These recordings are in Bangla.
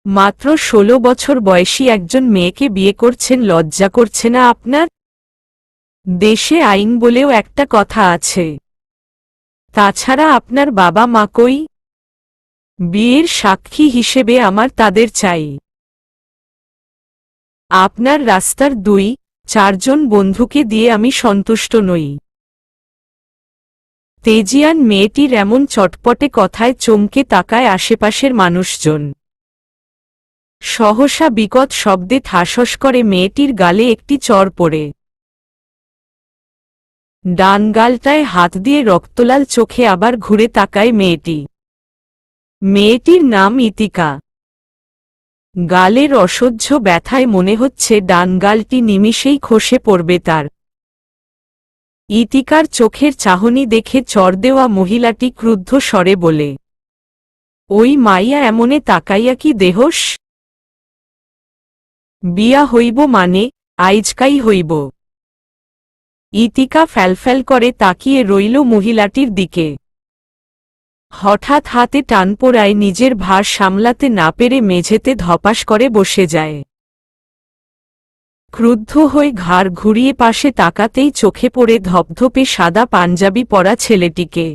মাত্র ১৬ বছর বয়সী একজন মেয়েকে বিয়ে করছেন, লজ্জা করছে না আপনার? দেশে আইন বলেও একটা কথা আছে। তাছাড়া আপনার বাবা মা কই? বিয়ের সাক্ষী হিসেবে আমার তাদের চাই। আপনার রাস্তার ২-৪ জন বন্ধুকে দিয়ে আমি সন্তুষ্ট নই। তেজিয়ান মেয়েটির এমন চটপটে কথায় চমকে তাকায় আশেপাশের মানুষজন। সহসা বিকট শব্দে ঠাসস করে মেয়েটির গালে একটি চড় পড়ে। ডান গালটায় হাত দিয়ে রক্তলাল চোখে আবার ঘুরে তাকায় মেয়েটি। মেয়েটির নাম ইতিকা। গালের অসহ্য ব্যথায় মনে হচ্ছে ডান গালটি নিমিষেই খসে পড়বে তার। ইতিকার চোখের চাহনি দেখে চড় দেওয়া মহিলাটি ক্রুদ্ধ স্বরে বলে, ওই মাইয়া এমনে তাকাইয়া কি দেহস? বিয়া হইব মানে আইজকাই হইব। ইতিকা ফ্যালফ্যাল করে তাকিয়ে রইল মহিলাটির দিকে। হঠাৎ হাতে টান পড়ায় নিজের ভার সামলাতে না পেরে মেঝেতে ধপাস করে বসে যায়। ক্রুদ্ধ হয়ে ঘাড় ঘুরিয়ে পাশে তাকাতেই চোখে পড়ে ধপধপে সাদা পাঞ্জাবি পরা ছেলেটিকে।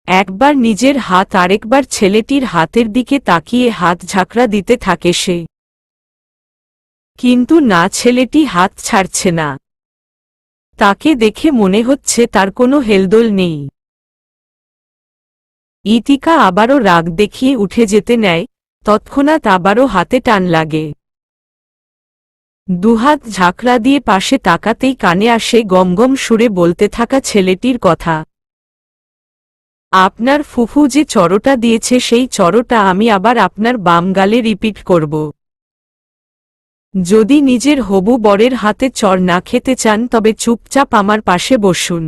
একবার নিজের হাত আরেকবার ছেলেটির হাতের দিকে তাকিয়ে হাত ঝাঁকড়া দিতে থাকে সে। কিন্তু না, ছেলেটি হাত ছাড়ছে না। তাকে দেখে মনে হচ্ছে তার কোনো হেলদোল নেই। ইতিকা আবারও রাগ দেখিয়ে উঠে যেতে নেয়, তৎক্ষণাৎ আবারও হাতে টান লাগে। দুহাত ঝাঁকড়া দিয়ে পাশে তাকাতেই কানে আসে গমগম সুরে বলতে থাকা ছেলেটির কথা, আপনার ফুফু যে চড়টা দিয়েছে সেই চড়টা আমি আবার আপনার বাম গালে রিপিট করব। যদি নিজের হবু বরের হাতে চড় না খেতে চান তবে চুপচাপ আমার পাশে বসুন।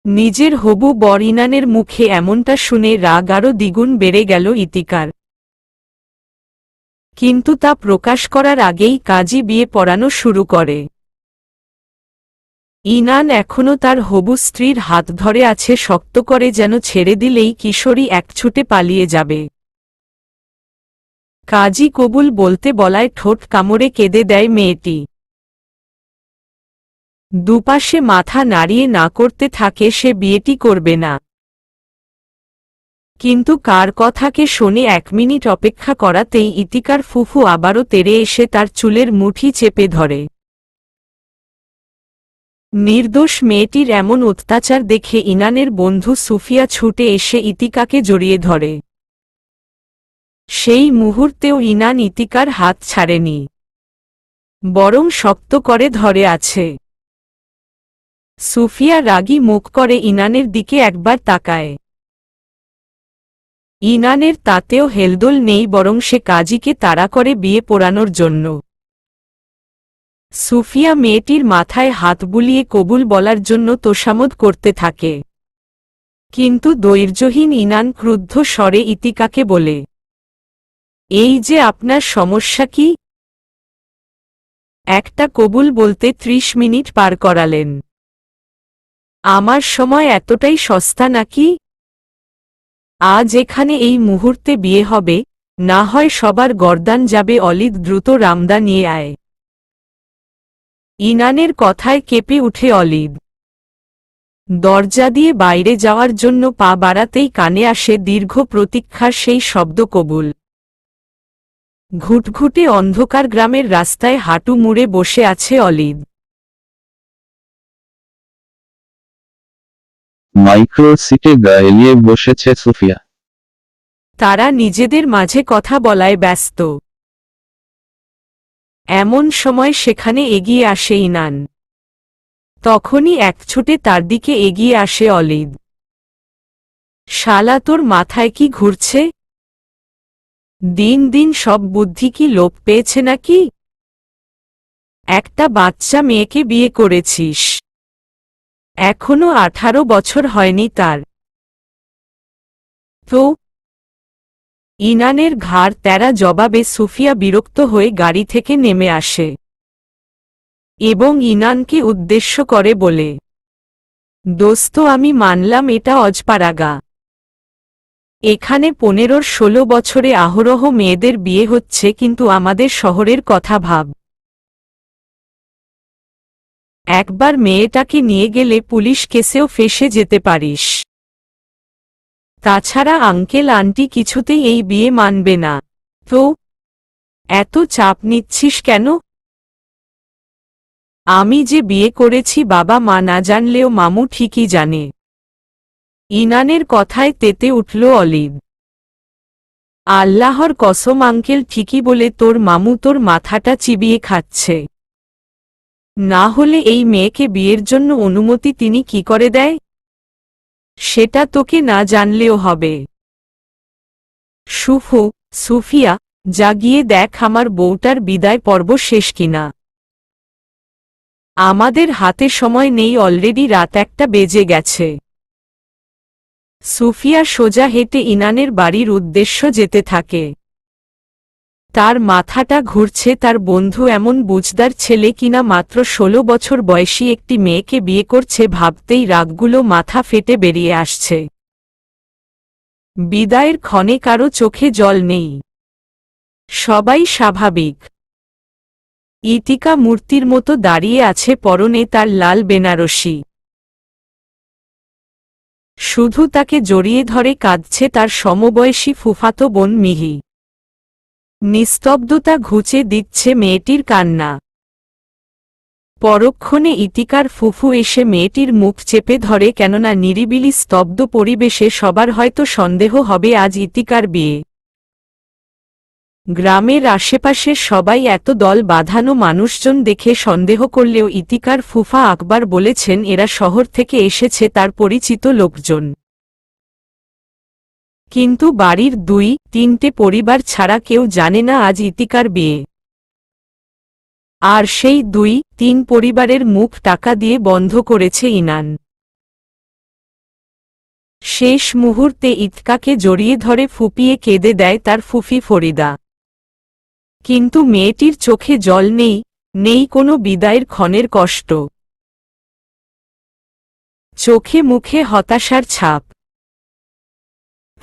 নিজের হবু বর ইনানের মুখে এমনটা শুনে রাগ আরও দ্বিগুণ বেড়ে গেল ইতিকার। কিন্তু তা প্রকাশ করার আগেই কাজী বিয়ে পড়ানো শুরু করে। ইনান এখনও তার হবু স্ত্রীর হাত ধরে আছে শক্ত করে, যেন ছেড়ে দিলেই কিশোরী একছুটে পালিয়ে যাবে। কাজী কবুল বলতে বলায় ঠোঁট কামড়ে কেঁদে দেয় মেয়েটি। দুপাশে মাথা নাড়িয়ে না করতে থাকে সে বিয়েটি করবে না। কিন্তু কার কথাকে শোনে ১ মিনিট অপেক্ষা করাতেই ইতিকার ফুফু আবারও তেড়ে এসে তার চুলের মুঠি চেপে ধরে। নির্দোষ মেয়েটির এমন অত্যাচার দেখে ইনানের বন্ধু সুফিয়া ছুটে এসে ইতিকাকে জড়িয়ে ধরে। সেই মুহূর্তেও ইনান ইতিকার হাত ছাড়েনি, বরং শক্ত করে ধরে আছে। সুফিয়া রাগী মুখ করে ইনানের দিকে একবার তাকায়। ইনানের তাতেও হেলদোল নেই, বরং সে কাজীকে তাড়া করে বিয়ে পোড়ানোর জন্য। সুফিয়া মেয়েটির মাথায় হাত বুলিয়ে কবুল বলার জন্য তোষামোদ করতে থাকে। কিন্তু ধৈর্যহীন ইনান ক্রুদ্ধ স্বরে ইতিকাকে বলে, এই যে আপনার সমস্যা কি? একটা কবুল বলতে ৩০ মিনিট পার করালেন। আমার সময় এতটাই সস্তা নাকি? আজ এখানে এই মুহূর্তে বিয়ে হবে, না হয় সবার গর্দান যাবে। অলিদ দ্রুত রামদা নিয়ে আয়। ইনানের কথায় কেঁপে উঠে অলিদ। দরজা দিয়ে বাইরে যাওয়ার জন্য পা বাড়াতেই কানে আসে দীর্ঘ প্রতীক্ষার সেই শব্দ, কবুল। ঘুটঘুটে অন্ধকার গ্রামের রাস্তায় হাঁটু মুড়ে বসে আছে অলিদ। মাইক্রো সিটে গা এলিয়ে বসেছে সুফিয়া। তারা নিজেদের মাঝে কথা বলায় ব্যস্ত। এমন সময় সেখানে এগিয়ে আসে ইনান। তখনই একছুটে তার দিকে এগিয়ে আসে অলিদ। শালা, তোর মাথায় কি ঘুরছে? দিন দিন সব বুদ্ধি কি লোপ পেয়েছে নাকি? একটা বাচ্চা মেয়েকে বিয়ে করেছিস, এখনো ১৮ বছর হয়নি তার। তো ইনানের ঘাড় তেরা জবাবে সুফিয়া বিরক্ত হয়ে গাড়ি থেকে নেমে আসে এবং ইনানকে উদ্দেশ্য করে বলে, দোস্ত, আমি মানলাম এটা অজপাড়াগা, এখানে 15-16 বছরে আহরহ মেয়েদের বিয়ে হচ্ছে, কিন্তু আমাদের শহরের কথা ভাব। একবার মেয়েটাকে নিয়ে গেলে পুলিশ কেসেও ফেঁসে যেতে পারিস। তাছাড়া আঙ্কেল আন্টি কিছুতেই এই বিয়ে মানবে না। তো এত চাপ নিচ্ছিস কেন? আমি যে বিয়ে করেছি বাবা মা না জানলেও মামু ঠিকই জানে। ইনানের কথায় তেতে উঠল অলিদ। আল্লাহর কসম আঙ্কেল ঠিকই বলে, তোর মামু তোর মাথাটা চিবিয়ে খাচ্ছে। না হলে এই মেয়েকে বিয়ের জন্য অনুমতি তিনি কি করে দেয়? সেটা তোকে না জানলেও হবে। সুফিয়া, যা গিয়ে দেখ আমার বউটার বিদায় পর্ব শেষ কিনা। আমাদের হাতে সময় নেই, অলরেডি রাত 1টা বেজে গেছে। সুফিয়া সোজা হেঁটে ইনানের বাড়ির উদ্দেশ্য যেতে থাকে। তার মাথাটা ঘুরছে, তার বন্ধু এমন বুঝদার ছেলে কিনা মাত্র 16 বছর বয়সী একটি মেয়েকে বিয়ে করছে, ভাবতেই রাগগুলো মাথা ফেটে বেরিয়ে আসছে। বিদায়ের ক্ষণে কারো চোখে জল নেই, সবাই স্বাভাবিক। ইতিকা মূর্তির মতো দাঁড়িয়ে আছে, পরনে তার লাল বেনারসি। শুধু তাকে জড়িয়ে ধরে কাঁদছে তার সমবয়সী ফুফাতো বোন মিহি। নিস্তব্ধতা ঘুচে দিচ্ছে মেয়েটির কান্না। পরক্ষণে ইতিকার ফুফু এসে মেয়েটির মুখ চেপে ধরে, কেননা নিরিবিলি স্তব্ধ পরিবেশে সবার হয়তো সন্দেহ হবে আজ ইতিকার বিয়ে। গ্রামের আশেপাশের সবাই এত দল বাঁধানো মানুষজন দেখে সন্দেহ করলেও ইতিকার ফুফা আকবর বলেছেন এরা শহর থেকে এসেছে, তার পরিচিত লোকজন। কিন্তু বাড়ির 2-3টে পরিবার ছাড়া কেউ জানে না আজ ইতিকার বিয়ে। আর সেই 2-3 পরিবারের মুখ টাকা দিয়ে বন্ধ করেছে ইনান। শেষ মুহূর্তে ইতিকাকে জড়িয়ে ধরে ফুপিয়ে কেঁদে দেয় তার ফুফি ফরিদা। কিন্তু মেয়েটির চোখে জল নেই, নেই কোনো বিদায়ের ক্ষণের কষ্ট। চোখে মুখে হতাশার ছাপ।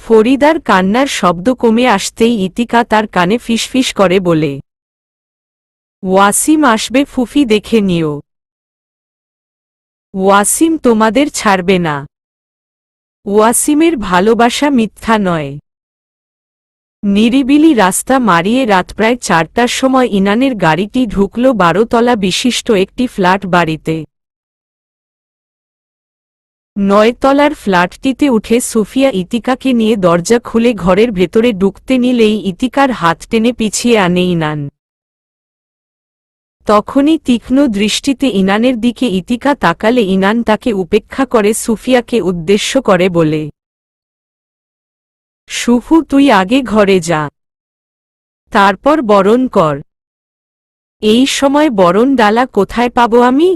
ফরিদার কান্নার শব্দ কমে আসতেই ইতিকা তার কানে ফিসফিস করে বলে, ওয়াসিম আসবে ফুফি, দেখে নিও। ওয়াসিম তোমাদের ছাড়বে না। ওয়াসিমের ভালোবাসা মিথ্যা নয়। নিরিবিলি রাস্তা মারিয়ে রাত প্রায় 4টার সময় ইনানের গাড়িটি ঢুকল 12 তলা বিশিষ্ট একটি ফ্ল্যাট বাড়িতে। 9 তলার ফ্ল্যাটটিতে উঠে সুফিয়া ইতিকাকে নিয়ে দরজা খুলে ঘরের ভেতরে ঢুকতে নিলেই ইতিকার হাত টেনে পিছিয়ে আনে ইনান। তখনই তীক্ষ্ণ দৃষ্টিতে ইনানের দিকে ইতিকা তাকালে ইনান তাকে উপেক্ষা করে সুফিয়াকে উদ্দেশ্য করে বলে, সুফু তুই আগে ঘরে যা, তারপর বরণ কর। এই সময় বরণ ডালা কোথায় পাবো আমি?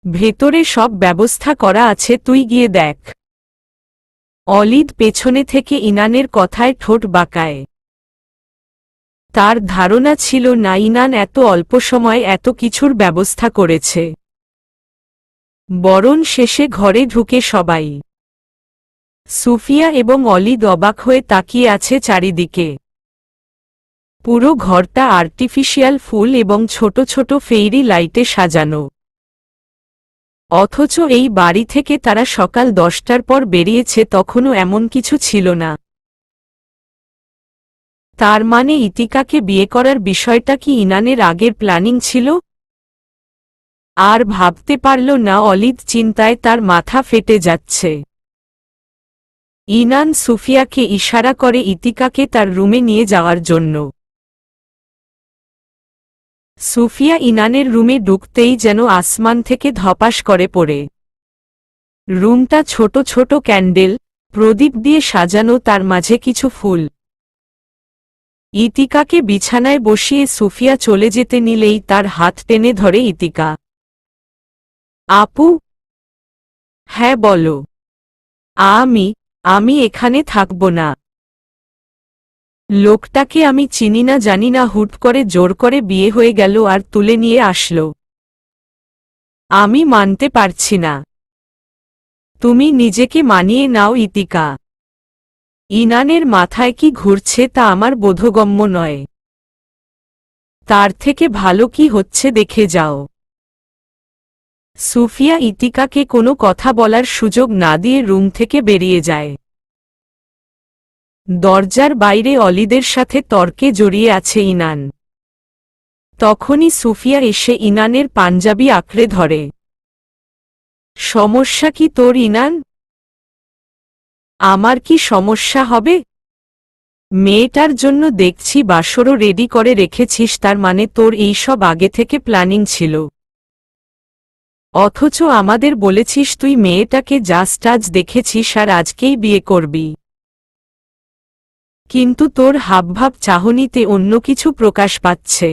ভেতরে সব ব্যবস্থা করা আছে, তুই গিয়ে দেখ। অলিদ পেছনে থেকে ইনানের কথায় ঠোঁট বাঁকায়। তার ধারণা ছিল না ইনান এত অল্প সময়ে এত কিছুর ব্যবস্থা করেছে। বরণ শেষে ঘরে ঢুকে সবাই। সুফিয়া এবং অলিদ অবাক হয়ে তাকিয়ে আছে চারিদিকে। পুরো ঘরটা আর্টিফিশিয়াল ফুল এবং ছোট ছোট ফেইরি লাইটে সাজানো। অথচ এই বাড়ি থেকে তারা সকাল 10টার পর বেরিয়েছে, তখনও এমন কিছু ছিল না। তার মানে ইতিকাকে বিয়ে করার বিষয়টা কি ইনানের আগের প্ল্যানিং ছিল? আর ভাবতে পারল না, অলিদ চিন্তায় তার মাথা ফেটে যাচ্ছে। ইনান সুফিয়াকে ইশারা করে ইতিকাকে তার রুমে নিয়ে যাওয়ার জন্য। সুফিয়া ইনানের রুমে ঢুকতেই যেন আসমান থেকে ধপাস করে পড়ে। রুমটা ছোট ছোট ক্যান্ডেল, প্রদীপ দিয়ে সাজানো, তার মাঝে কিছু ফুল। ইতিকাকে বিছানায় বসিয়ে সুফিয়া চলে যেতে নিলেই তার হাত টেনে ধরে ইতিকা। আপু? হ্যাঁ বলো। আমি এখানে থাকব না। লোকটাকে আমি চিনি না জানি না, হুট করে জোর করে বিয়ে হয়ে গেল আর তুলে নিয়ে আসলো। আমি মানতে পারছি না। তুমি নিজেকে মানিয়ে নাও ইতিকা। ইনানের মাথায় কি ঘুরছে তা আমার বোধগম্য নয়। তার থেকে ভালো কি হচ্ছে দেখে যাও। সুফিয়া ইতিকাকে কোনো কথা বলার সুযোগ না দিয়ে রুম থেকে বেরিয়ে যায়। দরজার বাইরে অলিদের সাথে তর্কে জড়িয়ে আছে ইনান। তখনই সুফিয়া এসে ইনানের পাঞ্জাবি আঁকড়ে ধরে। সমস্যা কি তোর ইনান? আমার কি সমস্যা হবে? মেয়েটার জন্য দেখছি বাসরও রেডি করে রেখেছিস, তার মানে তোর এই সব আগে থেকে প্ল্যানিং ছিল। অথচ আমাদের বলেছিস তুই মেয়েটাকে জাস্ট আজ দেখেছিস আর আজকেই বিয়ে করবি। কিন্তু তোর হাবভাব চাহনিতে অন্য কিছু প্রকাশ পাচ্ছে।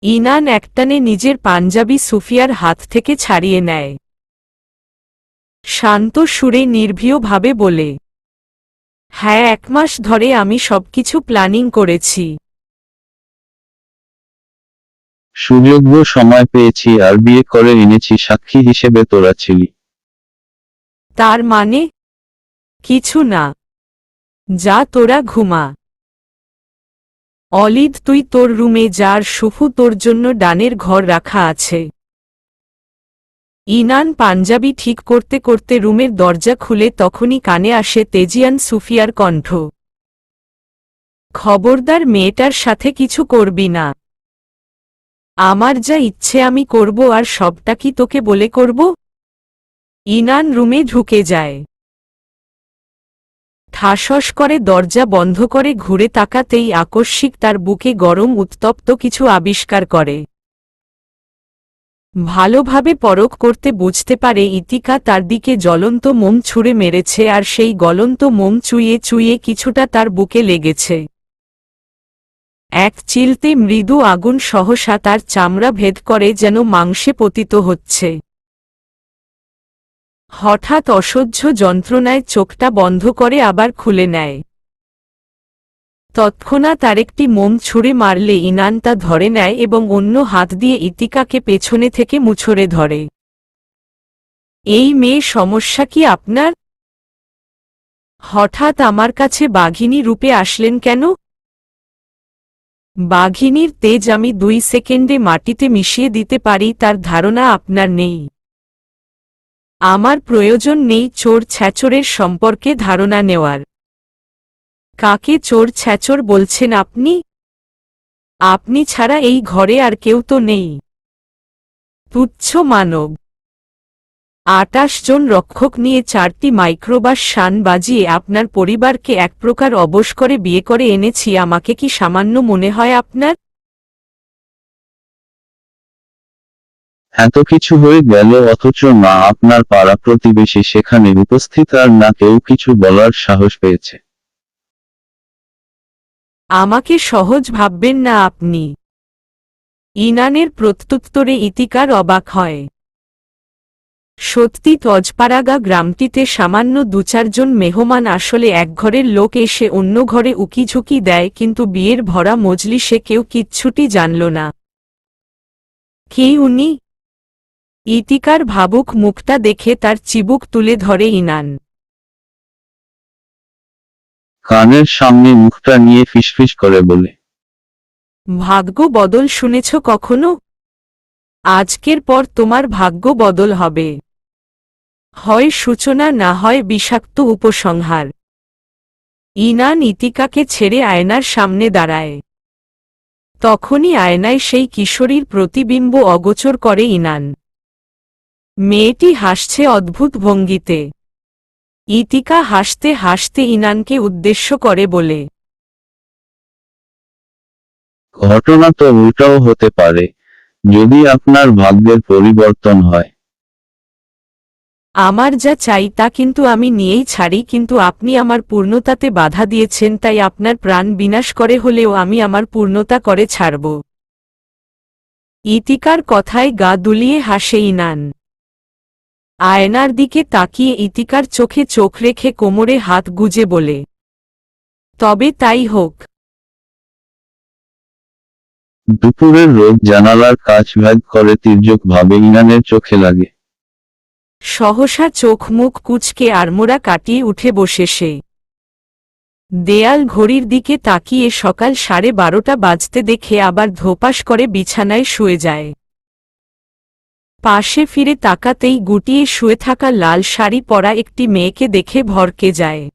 ইনান একটানে নিজের পাঞ্জাবি সুফিয়ার হাত থেকে ছাড়িয়ে নেয়। শান্ত সুরে নির্ভীয়ভাবে বলে, হ্যাঁ, 1 মাস ধরে আমি সবকিছু প্ল্যানিং করেছি। সুযোগ্য সময় পেয়েছি আর বিয়ে করে এনেছি, সাক্ষী হিসেবে তোরা ছিলি। তার মানে? কিছু না, যা তোরা ঘুমা। অলিদ, তুই তোর রুমে যা, আর শুফু তোর জন্য ডানের ঘর রাখা আছে। ইনান পাঞ্জাবি ঠিক করতে করতে রুমের দরজা খুলে তখনই কানে আসে তেজিয়ান সুফিয়ার কণ্ঠ। খবরদার, মেয়েটার সাথে কিছু করবি না। আমার যা ইচ্ছে আমি করব, আর সবটা কি তোকে বলে করব? ইনান রুমে ঢুকে যায়। ঠাসস করে দরজা বন্ধ করে ঘুরে তাকাতেই আকস্মিক তার বুকে গরম উত্তপ্ত কিছু আবিষ্কার করে। ভালোভাবে পরখ করতে বুঝতে পারে ইতিকা তার দিকে জ্বলন্ত মোম ছুঁড়ে মেরেছে, আর সেই গলন্ত মোম চুইয়ে চুইয়ে কিছুটা তার বুকে লেগেছে। এক চিলতে মৃদু আগুন সহসা তার চামড়া ভেদ করে, যেন মাংসে পতিত হচ্ছে। হঠাৎ অসহ্য যন্ত্রণায় চোখটা বন্ধ করে আবার খুলে নেয়। তৎক্ষণাৎ আরেকটি মোম ছুঁড়ে মারলে ইনান তা ধরে নেয় এবং অন্য হাত দিয়ে ইতিকাকে পেছনে থেকে মুছড়ে ধরে। এই মেয়ে সমস্যা কি আপনার? হঠাৎ আমার কাছে বাঘিনী রূপে আসলেন কেন? বাঘিনীর তেজ আমি 2 সেকেন্ডে মাটিতে মিশিয়ে দিতে পারি, তার ধারণা আপনার নেই। আমার প্রয়োজন নেই চোর ছ্যাচরের সম্পর্কে ধারণা নেওয়ার। কাকে চোর ছ্যাচর বলছেন আপনি? আপনি ছাড়া এই ঘরে আর কেউ তো নেই। তুচ্ছ মানব। 28 জন রক্ষক নিয়ে 4টি মাইক্রোবাস শান বাজিয়ে আপনার পরিবারকে এক প্রকার অবশ করে বিয়ে করে এনেছি, আমাকে কি সামান্য মনে হয় আপনার? এত কিছু হয়ে গেল অথচ না আপনার পাড়া প্রতিবেশী সেখানে উপস্থিত আর না কেউ কিছু বলার সাহস পেয়েছে। আমাকে সহজ ভাববেন না আপনি। ইনানের প্রত্যুত্তরে ইতিকার অবাক হয়। সত্যি তজপাড়াগা গ্রামটিতে সামান্য 2-4 জন মেহমান আসলে এক ঘরের লোক এসে অন্য ঘরে উকিঝুঁকি দেয়, কিন্তু বিয়ের ভরা মজলিসে কেউ কিচ্ছুটি জানল না। কে উনি? ইতিকার ভাবুক মুখটা দেখে তার চিবুক তুলে ধরে ইনান। কানের সামনে মুখটা নিয়ে ফিসফিস করে বলে, ভাগ্য বদল শুনেছ কখনো? আজকের পর তোমার ভাগ্য বদল হবে। হয় সূচনা, না হয় বিষাক্ত উপসংহার। ইনান ইতিকাকে ছেড়ে আয়নার সামনে দাঁড়ায়। তখনই আয়নায় সেই কিশোরীর প্রতিবিম্ব অগোচর করে ইনান। মেয়েটি হাসছে অদ্ভুত ভঙ্গিতে। ইতিকা হাসতে হাসতে ইনানকে উদ্দেশ্য করে বলে, ঘটনা তো উল্টাও হতে পারে, যদি আপনার ভাগ্যের পরিবর্তন হয়। আমার যা চাই তা কিন্তু আমি নিয়েই ছাড়ি, কিন্তু আপনি আমার পূর্ণতাতে বাধা দিয়েছেন, তাই আপনার প্রাণ বিনাশ করে হলেও আমি আমার পূর্ণতা করে ছাড়ব। ইতিকার কথায় গা দুলিয়ে হাসে ইনান। আয়নার দিকে তাকিয়ে ইতিকার চোখে চোখ রেখে কোমরে হাত গুজে বলে, তবে তাই হোক। দুপুরের রোদ জানালার কাচ ভেদ করে তির্যক ভাবে ইনানের চোখে লাগে। সহসা চোখ মুখ কুঁচকে আড়মোড়া কাটিয়ে উঠে বসে সে। দেয়াল ঘড়ির দিকে তাকিয়ে সকাল 12:30 বাজতে দেখে আবার ধোপাস করে বিছানায় শুয়ে যায়। পাশে ফিরে তাকাতেই গুটিয়ে শুয়ে থাকা লাল শাড়ি পরা একটি মেয়েকে দেখে ভড়কে যায়।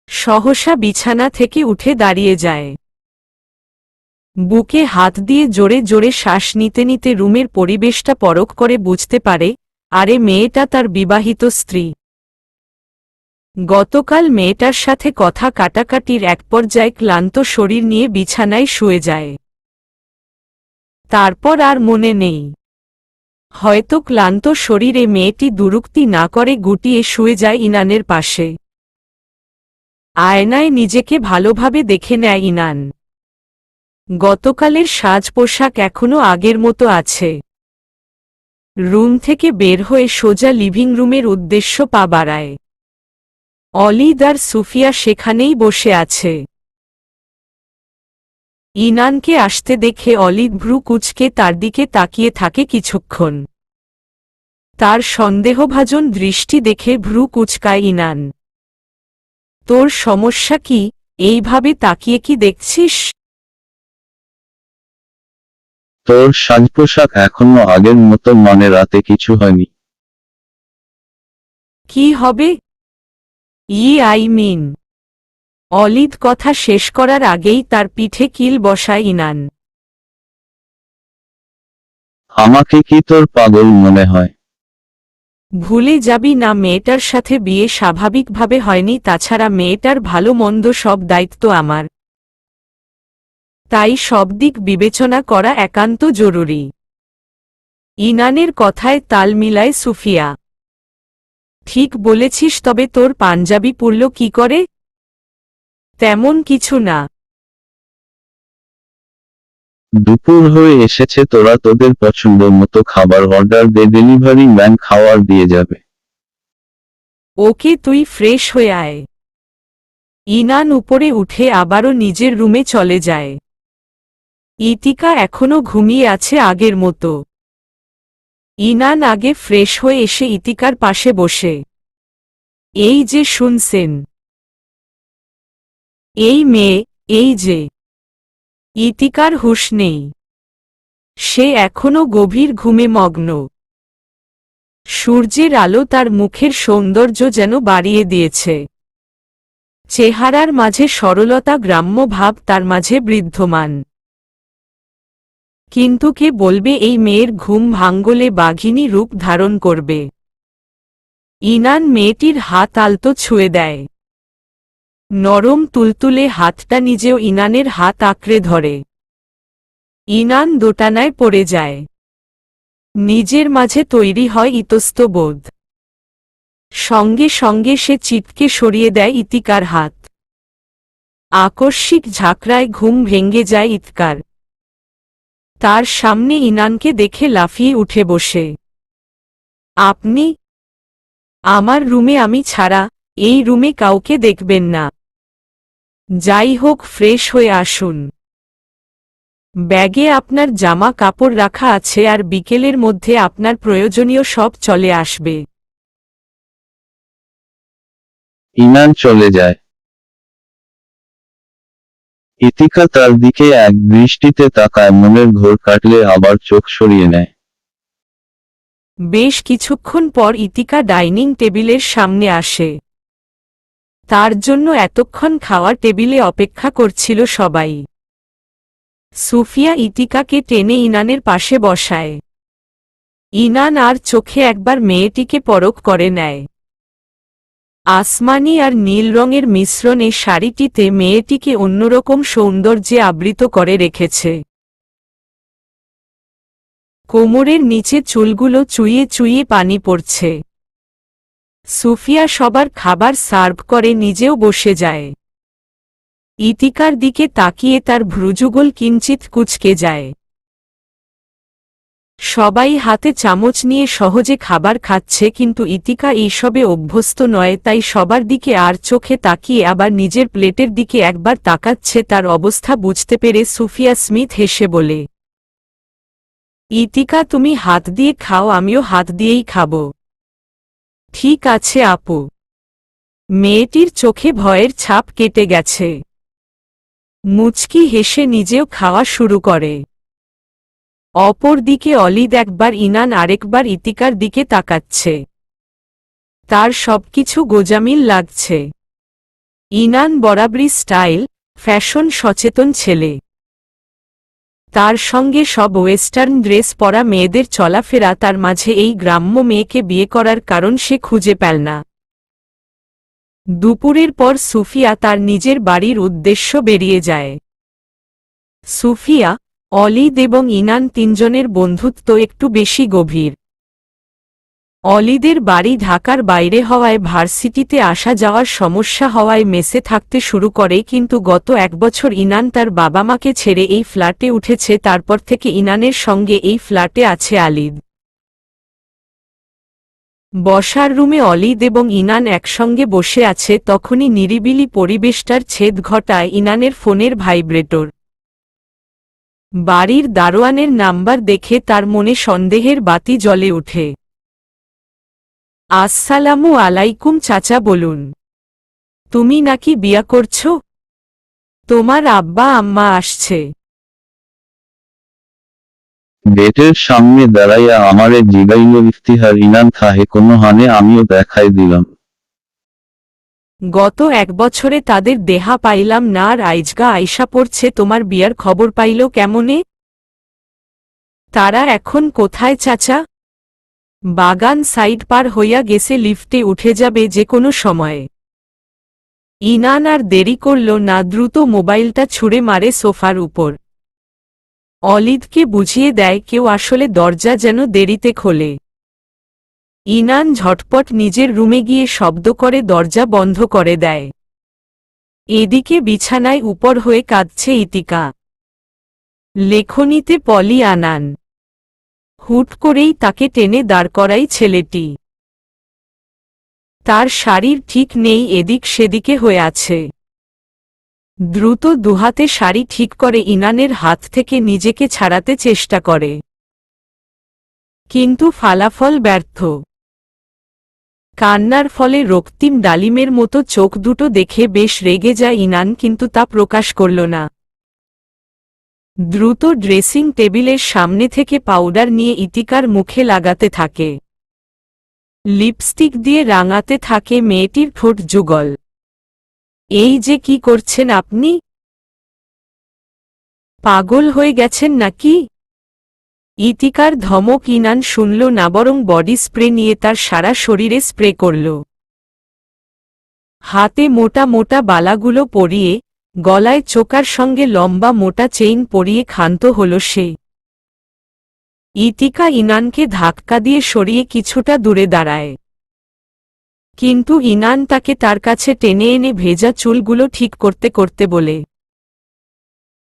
সহসা বিছানা থেকে উঠে দাঁড়িয়ে যায়। বুকে হাত দিয়ে জোরে জোরে শ্বাস নিতে নিতে রুমের পরিবেশটা পরখ করে বুঝতে পারে, আরে মেয়েটা তার বিবাহিত স্ত্রী। গতকাল মেয়েটার সাথে কথা কাটাকাটির এক পর্যায়ে ক্লান্ত শরীর নিয়ে বিছানায় শুয়ে যায়। তারপর আর মনে নেই। হয়তো ক্লান্ত শরীরে মেয়েটি দুরুক্তি না করে গুটিয়ে শুয়ে যায় ইনানের পাশে। আয়নায় নিজেকে ভালোভাবে দেখে নেয় ইনান। গতকালের সাজ পোশাক এখনো আগের মতো আছে। রুম থেকে বের হয়ে সোজা লিভিং রুমের উদ্দেশ্য পা বাড়ায়। অলিদ আর সুফিয়া সেখানেই বসে আছে। ইনানকে আসতে দেখে অলিদ ভ্রু কুঁচকে তার দিকে তাকিয়ে থাকে কিছুক্ষণ। তার সন্দেহভাজন দৃষ্টি দেখে ভ্রু কুঁচকায় ইনান। তোর সমস্যা কি, এইভাবে তাকিয়ে কি দেখছিস? তোর সাজপোশাক এখনো আগের মতো, মানে রাতে কিছু হয়নি? কি হবে? I mean. অলিদ কথা শেষ করার আগেই তার পিঠে কিল বসায় ইনান। আমাকে কি তোর পাগল মনে হয়? ভুলে যাবি না মেয়েটার সাথে বিয়ে স্বাভাবিকভাবে হয়নি, তাছাড়া মেয়েটার ভালো মন্দ সব দায়িত্ব আমার। তাই সব দিক বিবেচনা করা একান্ত জরুরি। ইনানের কথায় তাল মিলায় সুফিয়া। ঠিক বলেছিস, তবে তোর পাঞ্জাবি পরল কি করে? তেমন কিছু না। দুপুর হয়ে এসেছে, তোরা তোদের পছন্দ মতো খাবার অর্ডার দে, ডেলিভারি ম্যান খাওয়ার দিয়ে যাবে। ওকে, তুই ফ্রেশ হয়ে আয়। ইনান উপরে উঠে আবারও নিজের রুমে চলে যায়। ইতিকা এখনো ঘুমিয়ে আছে আগের মতো। ইনান আগে ফ্রেশ হয়ে এসে ইতিকার পাশে বসে। এই যে শুনছেন, এই মেয়ে, এই যে। ইতিকার হুঁশ নেই। সে এখনো গভীর ঘুমে মগ্ন। সূর্যের আলো তার মুখের সৌন্দর্য যেন বাড়িয়ে দিয়েছে। চেহারার মাঝে সরলতা, গ্রাম্য ভাব তার মাঝে বৃদ্ধমান। কিন্তু কে বলবে এই মেয়ের ঘুম ভাঙ্গলে বাঘিনী রূপ ধারণ করবে? ইনান মেয়েটির হাত আলতো ছুঁয়ে দেয়। নরম তুলতুলে হাতটা নিজেও ইনানের হাত আঁকড়ে ধরে। ইনান দোটানায় পড়ে যায়। নিজের মাঝে তৈরি হয় ইতস্তবোধ। সঙ্গে সঙ্গে সে চিৎকে সরিয়ে দেয় ইতিকার হাত। আকস্মিক ঝাঁকড়ায় ঘুম ভেঙে যায় ইতকার। তার সামনে ইনানকে দেখে লাফিয়ে উঠে বসে। আপনি? আমার রুমে আমি ছাড়া এই রুমে কাউকে দেখবেন না। যাই হোক, ফ্রেশ হয়ে আসুন। ব্যাগে আপনার জামা কাপড় রাখা আছে, আর বিকেলের মধ্যে আপনার প্রয়োজনীয় সব চলে আসবে। ইনান চলে যায়। ইতিকা তার দিকে এক দৃষ্টিতে তাকায়, মনের ঘোর কাটলে আবার চোখ সরিয়ে নেয়। বেশ কিছুক্ষণ পর ইতিকা ডাইনিং টেবিলের সামনে আসে। তার জন্য এতক্ষণ খাওয়ার টেবিলে অপেক্ষা করছিল সবাই। সুফিয়া ইতিকাকে টেনে ইনানের পাশে বসায়। ইনান আর চোখে একবার মেয়েটিকে পরখ করে নেয়। আসমানি আর নীল রঙের মিশ্রণে শাড়িটিতে মেয়েটিকে অন্যরকম সৌন্দর্যে আবৃত করে রেখেছে। কোমরের নিচে চুলগুলো চুইয়ে চুইয়ে পানি পড়ছে। সুফিয়া সবার খাবার সার্ভ করে নিজেও বসে যায়। ইতিকার দিকে তাকিয়ে তার ভ্রুযুগল কিঞ্চিত কুঁচকে যায়। সবাই হাতে চামচ নিয়ে সহজে খাবার খাচ্ছে, কিন্তু ইতিকা এইসবে অভ্যস্ত নয়, তাই সবার দিকে আর চোখে তাকিয়ে আবার নিজের প্লেটের দিকে একবার তাকাচ্ছে। তার অবস্থা বুঝতে পেরে সুফিয়া স্মিথ হেসে বলে, ইতিকা, তুমি হাত দিয়ে খাও, আমিও হাত দিয়েই খাবো। ঠিক আছে আপু। মেয়েটির চোখে ভয়ের ছাপ কেটে গেছে। মুচকি হেসে নিজেও খাওয়া শুরু করে। অপরদিকে অলিদ একবার ইনান আরেকবার ইতিকার দিকে তাকাচ্ছে। তার সবকিছু গোজামিল লাগছে। ইনান বরাবরই স্টাইল, ফ্যাশন সচেতন ছেলে। তার সঙ্গে সব ওয়েস্টার্ন ড্রেস পরা মেয়েদের চলাফেরা, তার মাঝে এই গ্রাম্য মেয়েকে বিয়ে করার কারণ সে খুঁজে পেল না। দুপুরের পর সুফিয়া তার নিজের বাড়ির উদ্দেশ্য বেরিয়ে যায়। সুফিয়া, অলিদ এবং ইনান তিনজনের বন্ধুত্ব একটু বেশি গভীর। অলিদের বাড়ি ঢাকার বাইরে হওয়ায় ভার্সিটিতে আসা যাওয়ার সমস্যা হওয়ায় মেসে থাকতে শুরু করে, কিন্তু গত 1 বছর ইনান তার বাবা মাকে ছেড়ে এই ফ্ল্যাটে উঠেছে। তারপর থেকে ইনানের সঙ্গে এই ফ্ল্যাটে আছে আলিদ। বসার রুমে অলিদ এবং ইনান একসঙ্গে বসে আছে, তখনই নিরিবিলি পরিবেশটার ছেদ ঘটায় ইনানের ফোনের ভাইব্রেটর। বাড়ির দারোয়ানের নাম্বার দেখে তার মনে সন্দেহের বাতি জ্বলে ওঠে। আসসালামু আলাইকুম চাচা, বলুন। তুমি নাকি বিয়া করছো? তোমার আব্বা আম্মা আসছে। গেটের সামনে দাঁড়াইয়া আমারে জিগাইল ইফতিহার ইনান থাহে কোনো হানে, আমিও দেখাই দিলাম। গত 1 বছরে তাদের দেহা পাইলাম না, আর আইজগা আইসা পড়ছে, তোমার বিয়ার খবর পাইল কেমনে? তারা এখন কোথায় চাচা? বাগান সাইড পার হইয়া গেছে, লিফটে উঠে যাবে যে কোনো সময়ে। ইনান আর দেরি করল না, দ্রুত মোবাইলটা ছুঁড়ে মারে সোফার উপর। অলিদকে বুঝিয়ে দেয় কেউ আসলে দরজা যেন দেরিতে খোলে। ইনান ঝটপট নিজের রুমে গিয়ে শব্দ করে দরজা বন্ধ করে দেয়। এদিকে বিছানায় উপর হয়ে কাঁদছে ইতিকা। লেখনীতে পলি আনান। হুট করেই তাকে টেনে দাঁড় করাই ছেলেটি। তার শাড়ির ঠিক নেই, এদিক সেদিকে হয়ে আছে। দ্রুত দুহাতে শাড়ি ঠিক করে ইনানের হাত থেকে নিজেকে ছাড়াতে চেষ্টা করে, কিন্তু ফলাফল ব্যর্থ। কান্নার ফলে রক্তিম ডালিমের মতো চোখ দুটো দেখে বেশ রেগে যায় ইনান, কিন্তু তা প্রকাশ করল না। দ্রুত ড্রেসিং টেবিলের সামনে থেকে পাউডার নিয়ে ইতিকার মুখে লাগাতে থাকে। লিপস্টিক দিয়ে রাঙাতে থাকে মেয়েটির ঠোঁট যুগল। এই যে কি করছেন আপনি? পাগল হয়ে গেছেন নাকি? ইতিকার ধমক ইনান শুনল না, বরং বডি স্প্রে নিয়ে তার সারা শরীরে স্প্রে করল। হাতে মোটা মোটা বালাগুলো পরিয়ে, গলায় চোকার সঙ্গে লম্বা মোটা চেইন পরিয়ে ক্ষান্ত হল সে। ইতিকা ইনানকে ধাক্কা দিয়ে সরিয়ে কিছুটা দূরে দাঁড়ায়, কিন্তু ইনান তাকে তার কাছে টেনে এনে ভেজা চুলগুলো ঠিক করতে করতে বলে,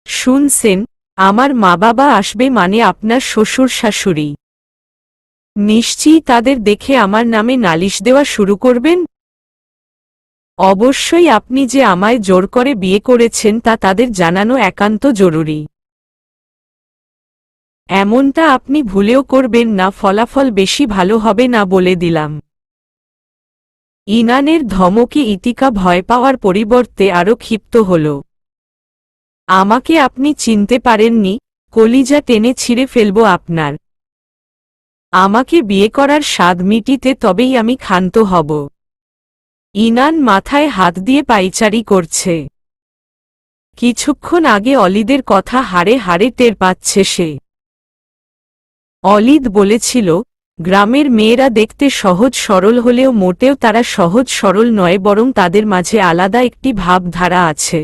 শুনছেন, আমার মা বাবা আসবে, মানে আপনার শ্বশুর শাশুড়ি। নিশ্চয়ই তাদের দেখে আমার নামে নালিশ দেওয়া শুরু করবেন। অবশ্যই আপনি যে আমায় জোর করে বিয়ে করেছেন তা তাদের জানানো একান্ত জরুরি। এমনটা আপনি ভুলেও করবেন না, ফলাফল বেশি ভালো হবে না বলে দিলাম। ইনানের ধমকে ইতিকা ভয় পাওয়ার পরিবর্তে আরও ক্ষিপ্ত হল। আমাকে আপনি চিনতে পারেননি, কলিজা টেনে ছিঁড়ে ফেলব আপনার। আমাকে বিয়ে করার স্বাদ মিটিতে তবেই আমি ক্ষান্ত হব। ইনান মাথায় হাত দিয়ে পায়চারি করছে। কিছুক্ষণ আগে অলিদের কথা হাড়ে হাড়ে টের পাচ্ছে সে। অলিদ বলেছিল, গ্রামের মেয়েরা দেখতে সহজ সরল হলেও মোটেও তারা সহজ সরল নয়, বরং তাদের মাঝে আলাদা একটি ভাবধারা আছে।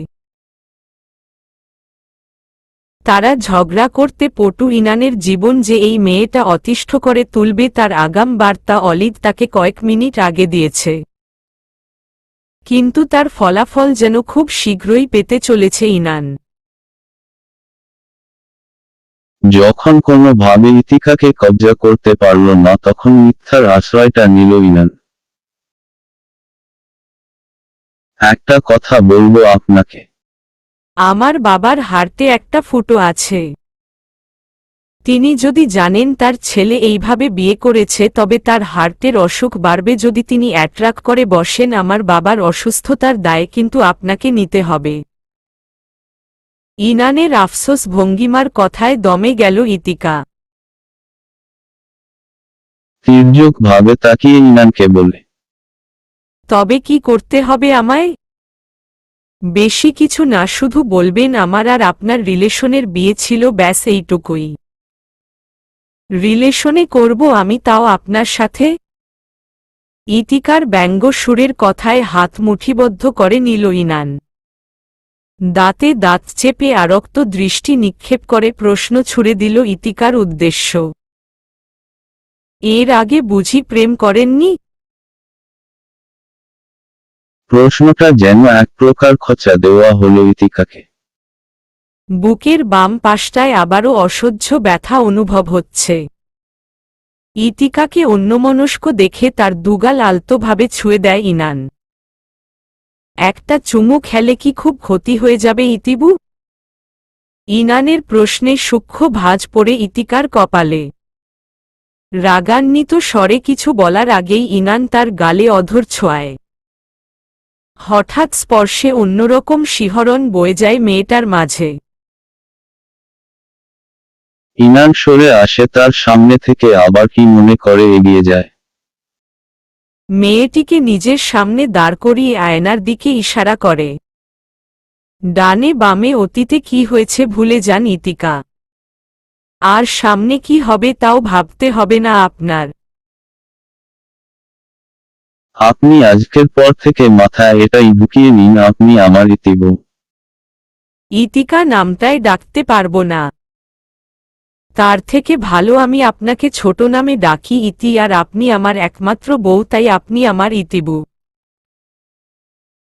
তারা ঝগড়া করতে পটু। ইনানের জীবন যে এই মেয়েটা অতিষ্ঠ করে তুলবে তার আগাম বার্তা অলিদ তাকে কয়েক মিনিট আগে দিয়েছে, কিন্তু তার ফলাফল যেন খুব শীঘ্রই পেতে চলেছে ইনান। যখন কোনোভাবে ইতিকাকে কবজা করতে পারল না, তখন মিথ্যার আশ্রয়টা নিল ইনান। একটা কথা বলবো আপনাকে। আমার বাবার হার্টে একটা ফুটো আছে। তিনি যদি জানেন তার ছেলে এইভাবে বিয়ে করেছে তবে তার হার্টের অসুখ বাড়বে যদি তিনি অ্যাট্রাক করে বসেন আমার বাবার অসুস্থতার দায় কিন্তু আপনাকে নিতে হবে। ইনানের আফসোস ভঙ্গিমার কথায় দমে গেল ইতিকা। তির্যক ভাবে তাকিয়ে ইনানকে বলে, তবে কি করতে হবে আমায়? বেশি কিছু না, শুধু বলবেন আমার আর আপনার রিলেশনের বিয়ে ছিল, ব্যাস এইটুকুই। রিলেশনে করব আমি, তাও আপনার সাথে? ইতিকার ব্যঙ্গ সুরের কথায় হাত মুঠিবদ্ধ করে নিল ইনান। দাঁতে দাঁত চেপে আরক্ত দৃষ্টি নিক্ষেপ করে প্রশ্ন ছুড়ে দিল ইতিকার উদ্দেশ্য। এর আগে বুঝি প্রেম করেননি? প্রশ্নটা যেন এক প্রকার খোঁচা দেওয়া হলো ইতিকাকে। বুকের বাম পাশটায় আবারও অসহ্য ব্যথা অনুভব হচ্ছে। ইতিকাকে অন্যমনস্ক দেখে তার দুগাল আলতোভাবে ছুঁয়ে দেয় ইনান। একটা চুমু খেলে কি খুব ক্ষতি হয়ে যাবে ইতিবু? ইনানের প্রশ্নে সূক্ষ্ম ভাঁজ পড়ে ইতিকার কপালে। রাগান্বিত স্বরে কিছু বলার আগেই ইনান তার গালে অধর ছোঁয়ায়। হঠাৎ স্পর্শে অন্যরকম শিহরণ বয়ে যায় মেয়েটার মাঝে। ইনান সরে আসে তার সামনে থেকে, আবার কি মনে করে এগিয়ে যায়। মেয়েটিকে নিজের সামনে দাঁড় করিয়ে আয়নার দিকে ইশারা করে। ডানে বামে অতীতে কি হয়েছে ভুলে যান ইতিকা। আর সামনে কি হবে তাও ভাবতে হবে না আপনার। আপনি আজকের পর থেকে মাথায় এটাই ঢুকিয়ে নিন, আপনি আমার ইতিবু। ইতিকা নামটাই ডাকতে পারবো না। তার থেকে ভালো আমি আপনাকে ছোট নামে ডাকি ইতি, আর আপনি আমার একমাত্র বউ, তাই আপনি আমার ইতিবু।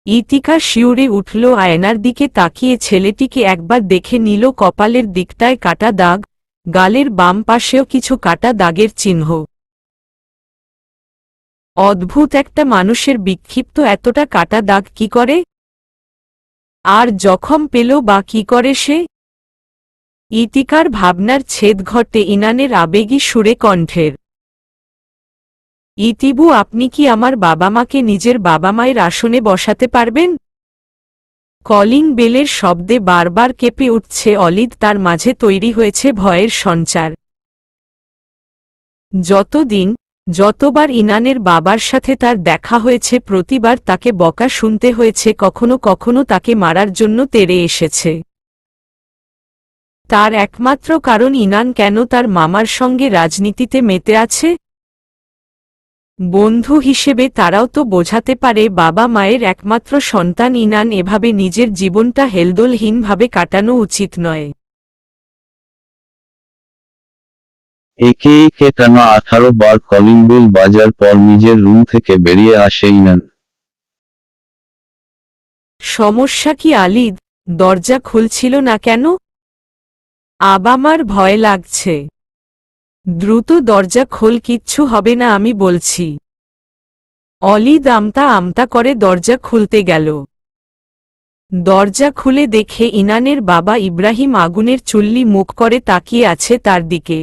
ইতিকা শিউরে উঠল, আয়নার দিকে তাকিয়ে ছেলেটিকে একবার দেখে নিল। কপালের দিকটায় কাটা দাগ, গালের বাম পাশেও কিছু কাটা দাগের চিহ্ন। অদ্ভুত একটা মানুষের বিক্ষিপ্ত এতটা কাটা দাগ কি করে? আর জখম পেল বা কি করে সে? ইতিকার ভাবনার ছেদ ঘটে ইনানের আবেগী সুরে কণ্ঠের। ইতিবু, আপনি কি আমার বাবা মাকে নিজের বাবা মায়ের আসনে বসাতে পারবেন? কলিং বেলের শব্দে বারবার কেঁপে উঠছে অলিদ, তার মাঝে তৈরি হয়েছে ভয়ের সঞ্চার। যতবার ইনানের বাবার সাথে তার দেখা হয়েছে প্রতিবার তাকে বকা শুনতে হয়েছে, কখনো কখনো তাকে মারার জন্য তেড়ে এসেছে। তার একমাত্র কারণ ইনান কেন তার মামার সঙ্গে রাজনীতিতে মেতে আছে। বন্ধু হিসেবে তারাও তো বোঝাতে পারে বাবা মায়ের একমাত্র সন্তান ইনান এভাবে নিজের জীবনটা হেলদোলহীনভাবে কাটানো উচিত নয়। একে একে টানা 18 বার কলিং বেল বাজার পর নিজের রুম থেকে বেরিয়ে আসে ইনান। সমস্যা কি আলিদ? দরজা খুলছিল না কেন? আবামার ভয় লাগছে। দ্রুত দরজা খোল, কিচ্ছু হবে না আমি বলছি। অলিদ আমতা আমতা করে দরজা খুলতে গেল। দরজা খুলে দেখে ইনানের বাবা ইব্রাহিম আগুনের চুল্লি মুখ করে তাকিয়ে আছে তার দিকে।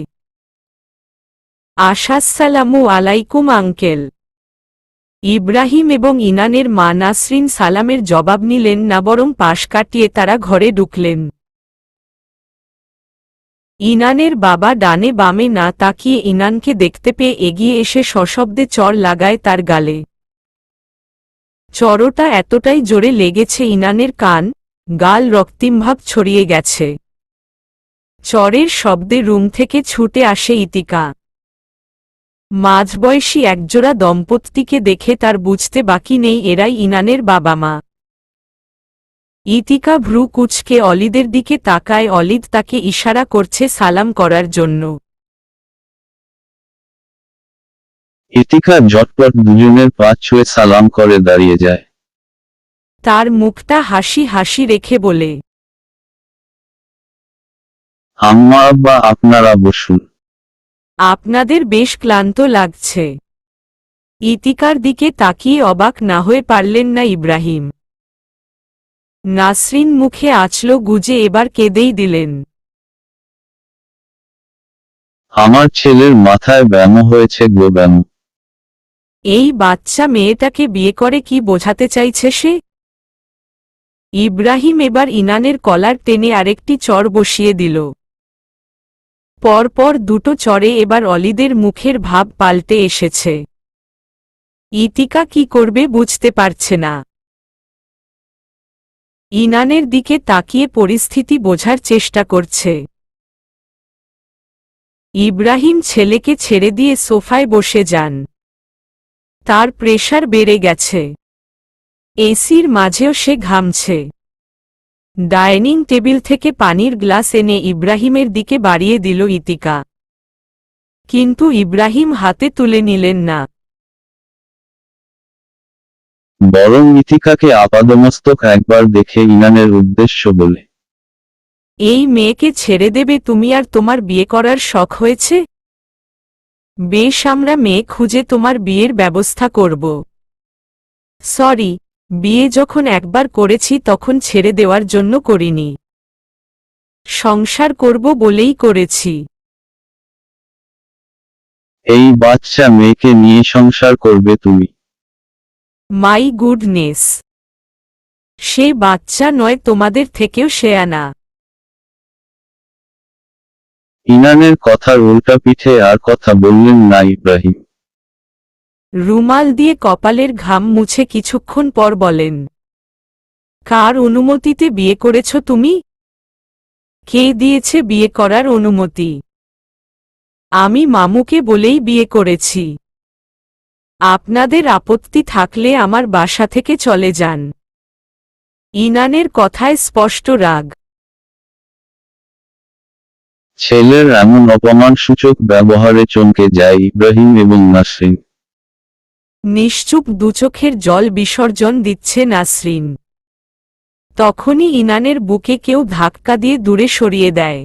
আসসালামু আলাইকুম আঙ্কেল। ইব্রাহিম এবং ইনানের মা নাসরিন সালামের জবাব নিলেন না, বরং পাশ কাটিয়ে তারা ঘরে ঢুকলেন। ইনানের বাবা ডানে বামে না তাকিয়ে ইনানকে দেখতে পেয়ে এগিয়ে এসে সশব্দে চড় লাগায় তার গালে। চড়টা এতটাই জোরে লেগেছে ইনানের কান, গাল রক্তিমভাব ছড়িয়ে গেছে। চড়ের শব্দে রুম থেকে ছুটে আসে ইতিকা। মাঝবয়সী একজোড়া দম্পতিকে দেখে তার বুঝতে বাকি নেই এরাই ইনানের বাবা মা। ইতিকা ভ্রু কুঁচকে অলিদের দিকে তাকায়, অলিদ তাকে ইশারা করছে সালাম করার জন্য। ইতিকা ঝটপট দুজনের পা ছুঁয়ে সালাম করে দাঁড়িয়ে যায়। তার মুখটা হাসি হাসি রেখে বলে, আম্মা আব্বা আপনারা বসুন। আপনাদের বেশ ক্লান্ত লাগছে। ইতিকার দিকে তাকিয়ে অবাক না হয়ে পারলেন না ইব্রাহিম। নাসরিন মুখে আঁচল গুজে এবার কেঁদেই দিলেন। আমার ছেলের মাথায় ব্যামো হয়েছে গো ব্যামো। এই বাচ্চা মেয়েটাকে বিয়ে করে কি বোঝাতে চাইছে সে? ইব্রাহিম এবার ইনানের কলার টেনে আরেকটি চর বসিয়ে দিল। পরপর দুটো চরে এবার অলিদের মুখের ভাব পাল্টে এসেছে। ইতিকা কি করবে বুঝতে পারছে না। ইনানের দিকে তাকিয়ে পরিস্থিতি বোঝার চেষ্টা করছে। ইব্রাহিম ছেলেকে ছেড়ে দিয়ে সোফায় বসে যান। তার প্রেশার বেড়ে গেছে। এসির মাঝেও সে ঘামছে। ডাইনিং টেবিল থেকে পানির গ্লাস এনে ইব্রাহিমের দিকে বাড়িয়ে দিল ইতিকা। কিন্তু ইব্রাহিম হাতে তুলে নিলেন না। বরং ইতিকাকে আপাদমস্তক একবার দেখে ইনানের উদ্দেশ্য বলে, এই মেয়েকে ছেড়ে দেবে তুমি আর তোমার বিয়ে করার শখ হয়েছে? বেশ, আমরা মেয়ে খুঁজে তোমার বিয়ের ব্যবস্থা করব। সরি, বিয়ে যখন একবার করেছি তখন ছেড়ে দেওয়ার জন্য করিনি। সংসার করব বলেই করেছি। এই বাচ্চা মেয়েকে নিয়ে সংসার করবে তুমি? মাই গুডনেস, সে বাচ্চা নয়, তোমাদের থেকেও শেয়ানা। ইনানের কথার উল্টা পিঠে আর কথা বললেন না ইব্রাহিম। রুমাল দিয়ে কপালের ঘাম মুছে কিছুক্ষণ পর বলেন, কার অনুমতিতে বিয়ে করেছ তুমি? কে দিয়েছে বিয়ে করার অনুমতি? আমি মামুকে বলেই বিয়ে করেছি। আপনাদের আপত্তি থাকলে আমার বাসা থেকে চলে যান। ইনানের কথায় স্পষ্ট রাগ। ছেলের এমন অপমানসূচক ব্যবহারে চমকে যায় ইব্রাহিম এবং নাসরিন। নিশ্চুপ দুচোখের জল বিসর্জন দিচ্ছে নাসরিন। তখনই ইনানের বুকে কেউ ধাক্কা দিয়ে দূরে সরিয়ে দেয়।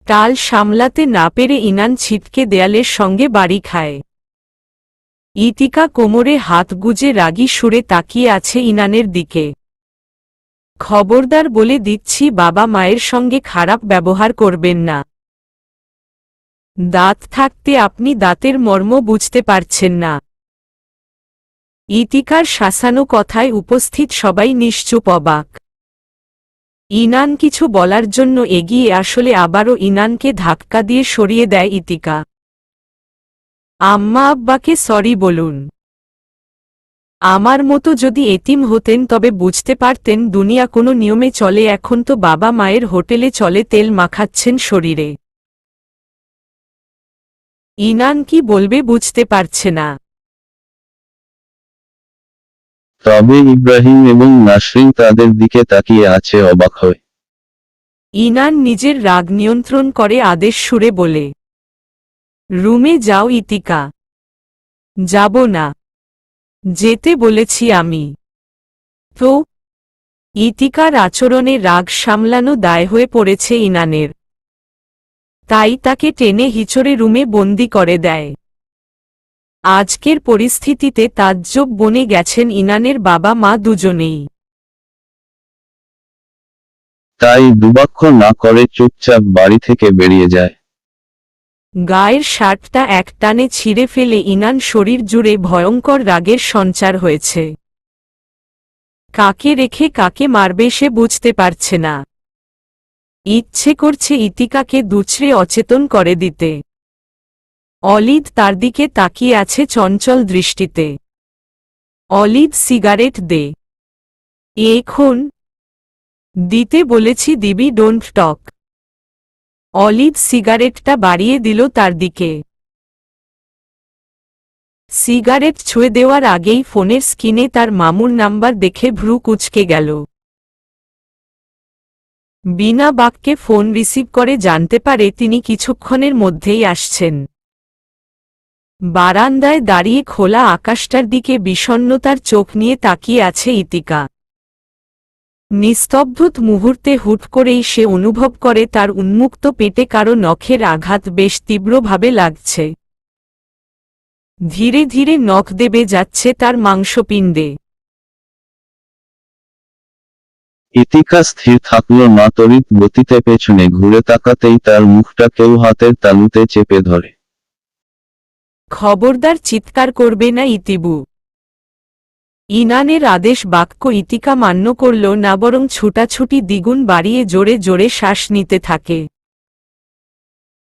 টাল সামলাতে না পেরে ইনান ছিটকে দেয়ালের সঙ্গে বাড়ি খায়। ইতিকা কোমরে হাত গুজে রাগী সুরে তাকিয়ে আছে ইনানের দিকে। খবরদার বলে দিচ্ছি, বাবা মায়ের সঙ্গে খারাপ ব্যবহার করবেন না। দাঁত থাকতে আপনি দাঁতের মর্ম বুঝতে পারছেন না। ইতিকার শাসানো কথায় উপস্থিত সবাই নিশ্চুপ অবাক। ইনান কিছু বলার জন্য এগিয়ে আসলে আবারও ইনানকে ধাক্কা দিয়ে সরিয়ে দেয় ইতিকা। আম্মা আব্বাকে সরি বলুন। আমার মতো যদি এতিম হতেন তবে বুঝতে পারতেন দুনিয়া কোনো নিয়মে চলে, এখন তো বাবা মায়ের হোটেলে চলে, তেল মাখাচ্ছেন শরীরে। ইনান কি বলবে বুঝতে পারছে না। তবে ইব্রাহিম এবং নাসরিন তাদের দিকে তাকিয়ে আছে অবাক হয়ে। ইনান নিজের রাগ নিয়ন্ত্রণ করে আদেশ সুরে বলে, রুমে যাও ইতিকা। যাব না, যেতে বলেছি আমি তো। ইতিকার আচরণে রাগ সামলানো দায় হয়ে পড়েছে ইনানের। তাই তাকে টেনে হিচড়ে রুমে বন্দি করে দেয়। আজকের পরিস্থিতিতে তাজ্জব বনে গেছেন ইনানের বাবা মা দুজনেই। তাই দুবাক্ষ না করে চুপচাপ বাড়ি থেকে বেরিয়ে যায়। গায়ের শার্টটা একটানে ছিঁড়ে ফেলে ইনান শরীর জুড়ে ভয়ঙ্কর রাগের সঞ্চার হয়েছে। কাকে রেখে কাকে মারবে সে বুঝতে পারছে না। ইচ্ছে করছে ইতিকাকে দুছড়ে অচেতন করে দিতে। অলিদ তার দিকে তাকিয়ে আছে চঞ্চল দৃষ্টিতে। অলিদ, সিগারেট দে। এখন দিতে বলেছি দিবি, ডোন্ট টক। অলিদ সিগারেটটা বাড়িয়ে দিল তার দিকে। সিগারেট ছুঁয়ে দেওয়ার আগেই ফোনের স্ক্রিনে তার মামুর নাম্বার দেখে ভ্রু কুঁচকে গেল। বিনা বাক্যে ফোন রিসিভ করে জানতে পারে তিনি কিছুক্ষণের মধ্যেই আসছেন। বারান্দায় দাঁড়িয়ে খোলা আকাশটার দিকে বিষণ্ণতার চোখ নিয়ে তাকিয়ে আছে ইতিকা। নিস্তব্ধ মুহূর্তে হুট করেই সে অনুভব করে তার উন্মুক্ত পেটে কারো নখের আঘাত বেশ তীব্রভাবে লাগছে। ধীরে ধীরে নখ দেবে যাচ্ছে তার মাংসপিণ্ডে। ইতিকা স্থির থাকলো না, তড়িৎ গতিতে পেছনে ঘুরে তাকাতেই তার মুখটা কেউ হাতের তালুতে চেপে ধরে। খবরদার চিৎকার করবে না ইতিবু। ইনানের আদেশ বাক্য ইতিকা মান্য করল না, বরং ছুটাছুটি দ্বিগুণ বাড়িয়ে জোরে জোরে শ্বাস নিতে থাকে।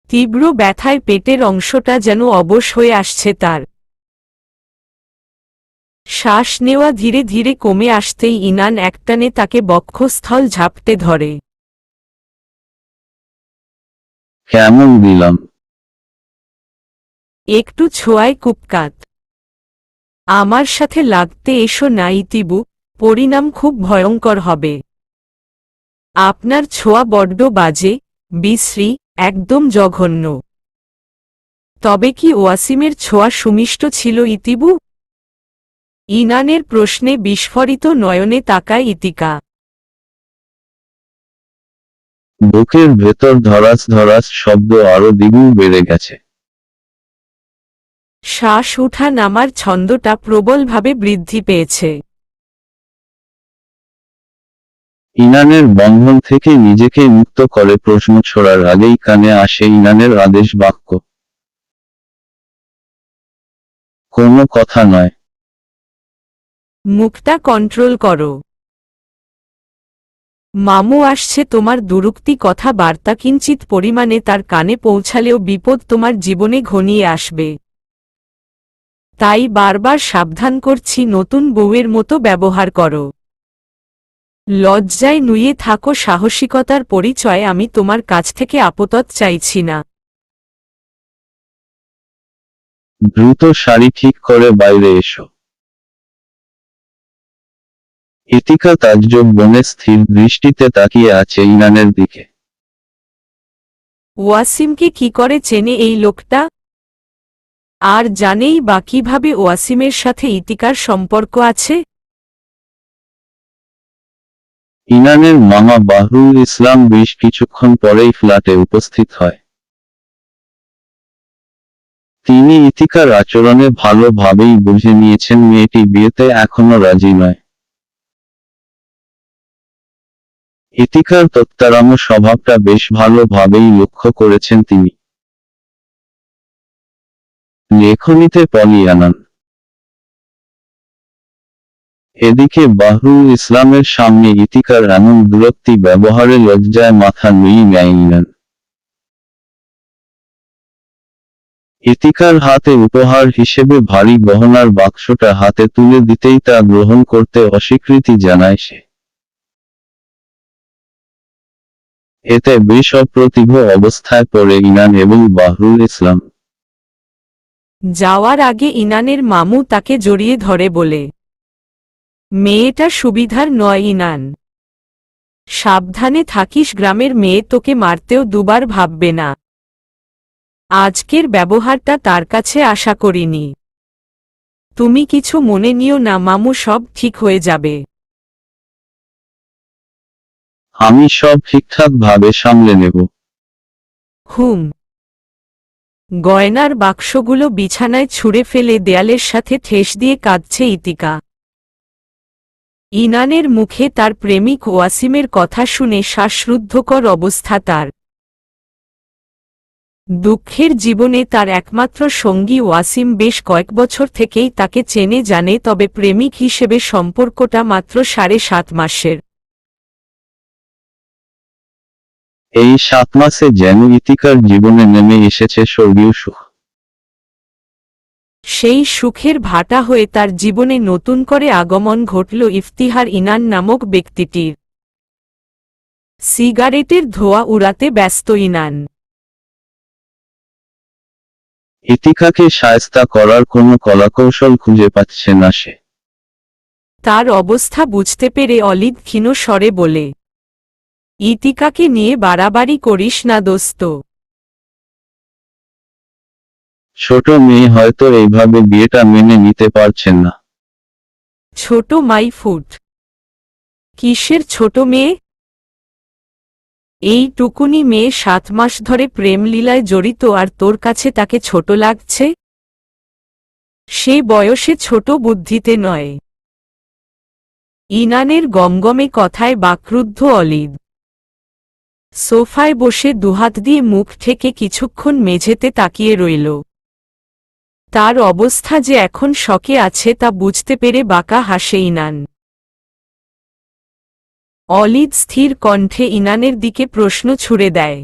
তীব্র ব্যথায় পেটের অংশটা যেন অবশ হয়ে আসছে তার। শ্বাস নেওয়া ধীরে ধীরে কমে আসতেই ইনান একটানে তাকে বক্ষস্থল ঝাপটে ধরে। কেমন দিলাম? একটু ছোঁয়ায় কুপকাত। আমার সাথে লাগতে এসো না ইতিবু, পরিণাম খুব ভয়ঙ্কর হবে। আপনার ছোঁয়া বড্ড বাজে, বিশ্রী, একদম জঘন্য। তবে কি ওয়াসিমের ছোঁয়া সুমিষ্ট ছিল ইতিবু? ইনানের প্রশ্নে বিস্ফোরিত নয়নে তাকায় ইতিকা। বুকের ভেতর ধরাস ধরাস শব্দ আরো দ্বিগুণ বেড়ে গেছে। শ্বাস ওঠা নামার ছন্দটা প্রবলভাবে বৃদ্ধি পেয়েছে। ইনানের বন্ধন থেকে নিজেকে মুক্ত করে প্রশ্ন ছোড়ার আগেই কানে আসে ইনানের আদেশ বাক্য। কোনো কথা নয়। মুখটা কন্ট্রোল করো। মামু আসছে। তোমার দুরুক্তি কথা বার্তা কিঞ্চিত পরিমাণে তার কানে পৌঁছালেও বিপদ তোমার জীবনে ঘনিয়ে আসবে। তাই বারবার সাবধান করছি, নতুন বউয়ের মতো ব্যবহার করো। লজ্জায় নুয়ে থাকো, সাহসিকতার পরিচয় আমি তোমার কাছ থেকে আপাতত চাইছি না। দ্রুত শাড়ি ঠিক করে বাইরে এসো। ইতিকা তাজ্জব বনে স্থির দৃষ্টিতে তাকিয়ে আছে ইনানের দিকে। ওয়াসিমকে কি করে চেনে এই লোকটা? আর জানেই বা কিভাবে ওয়াসিমের সাথে ইতিকার সম্পর্ক আছে? ইনানের মামা বাহরুল ইসলাম বেশ কিছুক্ষণ পরেই ফ্ল্যাটে উপস্থিত হয়। তিনি ইতিকার আচরণে ভালোভাবেই বুঝে নিয়েছেন মেয়েটি বিয়েতে এখনো রাজি নয়। ইতিকার তত্তারামো স্বভাবটা বেশ ভালোভাবেই লক্ষ্য করেছেন তিনি। লেখনীতে পলিয়ানান। এদিকে বাহরুল ইসলামের সামনে ইতিকার এমন দূরত্বী ব্যবহারে লজ্জায় মাথা নুয়ে নেয় ইনান। ইতিকার হাতে উপহার হিসেবে ভারী গহনার বাক্সটা হাতে তুলে দিতেই তা গ্রহণ করতে অস্বীকৃতি জানায় সে। এতে বেশ অপ্রতিভ অবস্থায় পড়ে ইনান এবং বাহরুল ইসলাম। যাওয়ার আগে ইনানের মামু তাকে জড়িয়ে ধরে বলে, মেয়েটা সুবিধার নয় ইনান। সাবধানে থাকিস, গ্রামের মেয়ে তোকে মারতেও দুবার ভাববে না। আজকের ব্যবহারটা তার কাছে আশা করিনি। তুমি কিছু মনে নিও না মামু, সব ঠিক হয়ে যাবে। আমি সব ঠিকঠাক ভাবে সামলে নেব। হুম। গয়নার বাক্সগুলো বিছানায় ছুঁড়ে ফেলে দেয়ালের সাথে ঠেস দিয়ে কাঁদছে ইতিকা। ইনানের মুখে তার প্রেমিক ওয়াসিমের কথা শুনে শ্বাসরুদ্ধকর অবস্থা তার। দুঃখের জীবনে তার একমাত্র সঙ্গী ওয়াসিম বেশ কয়েক বছর থেকেই তাকে চেনে জানে, তবে প্রেমিক হিসেবে সম্পর্কটা মাত্র 7.5 মাসের। এই 7 মাসে যেন ইতিকার জীবনে নেমে এসেছে স্বর্গীয় সুখ। সেই সুখের ভাটা হয়ে তার জীবনে নতুন করে আগমন ঘটল ইফতিহার ইনান নামক ব্যক্তিটির। সিগারেটের ধোঁয়া উড়াতে ব্যস্ত ইনান। ইতিকাকে শায়েস্তা করার কোনো কলাকৌশল খুঁজে পাচ্ছে না সে। তার অবস্থা বুঝতে পেরে অলিভ ক্ষীণ স্বরে বলে, ইতিকাকে নিয়ে বাড়াবাড়ি করিস না দোস্ত। ছোট মেয়ে হয়তো এইভাবে বিয়েটা মেনে নিতে পারছেন না। ছোট মাই ফুট। কিসের ছোট মেয়ে? এই টুকুনি মেয়ে 7 মাস ধরে প্রেমলীলায় জড়িত, আর তোর কাছে তাকে ছোট লাগছে? সে বয়সে ছোট, বুদ্ধিতে নয়। ইনানের গমগমে কথায় বাকরুদ্ধ অলিদ। সোফায় বসে দুহাত দিয়ে মুখ ঠেকে কিছুক্ষণ মেঝেতে তাকিয়ে রইল। তার অবস্থা যে এখন শকে আছে তা বুঝতে পেরে বাঁকা হাসে ইনান। অলিদ স্থির কণ্ঠে ইনানের দিকে প্রশ্ন ছুড়ে দেয়।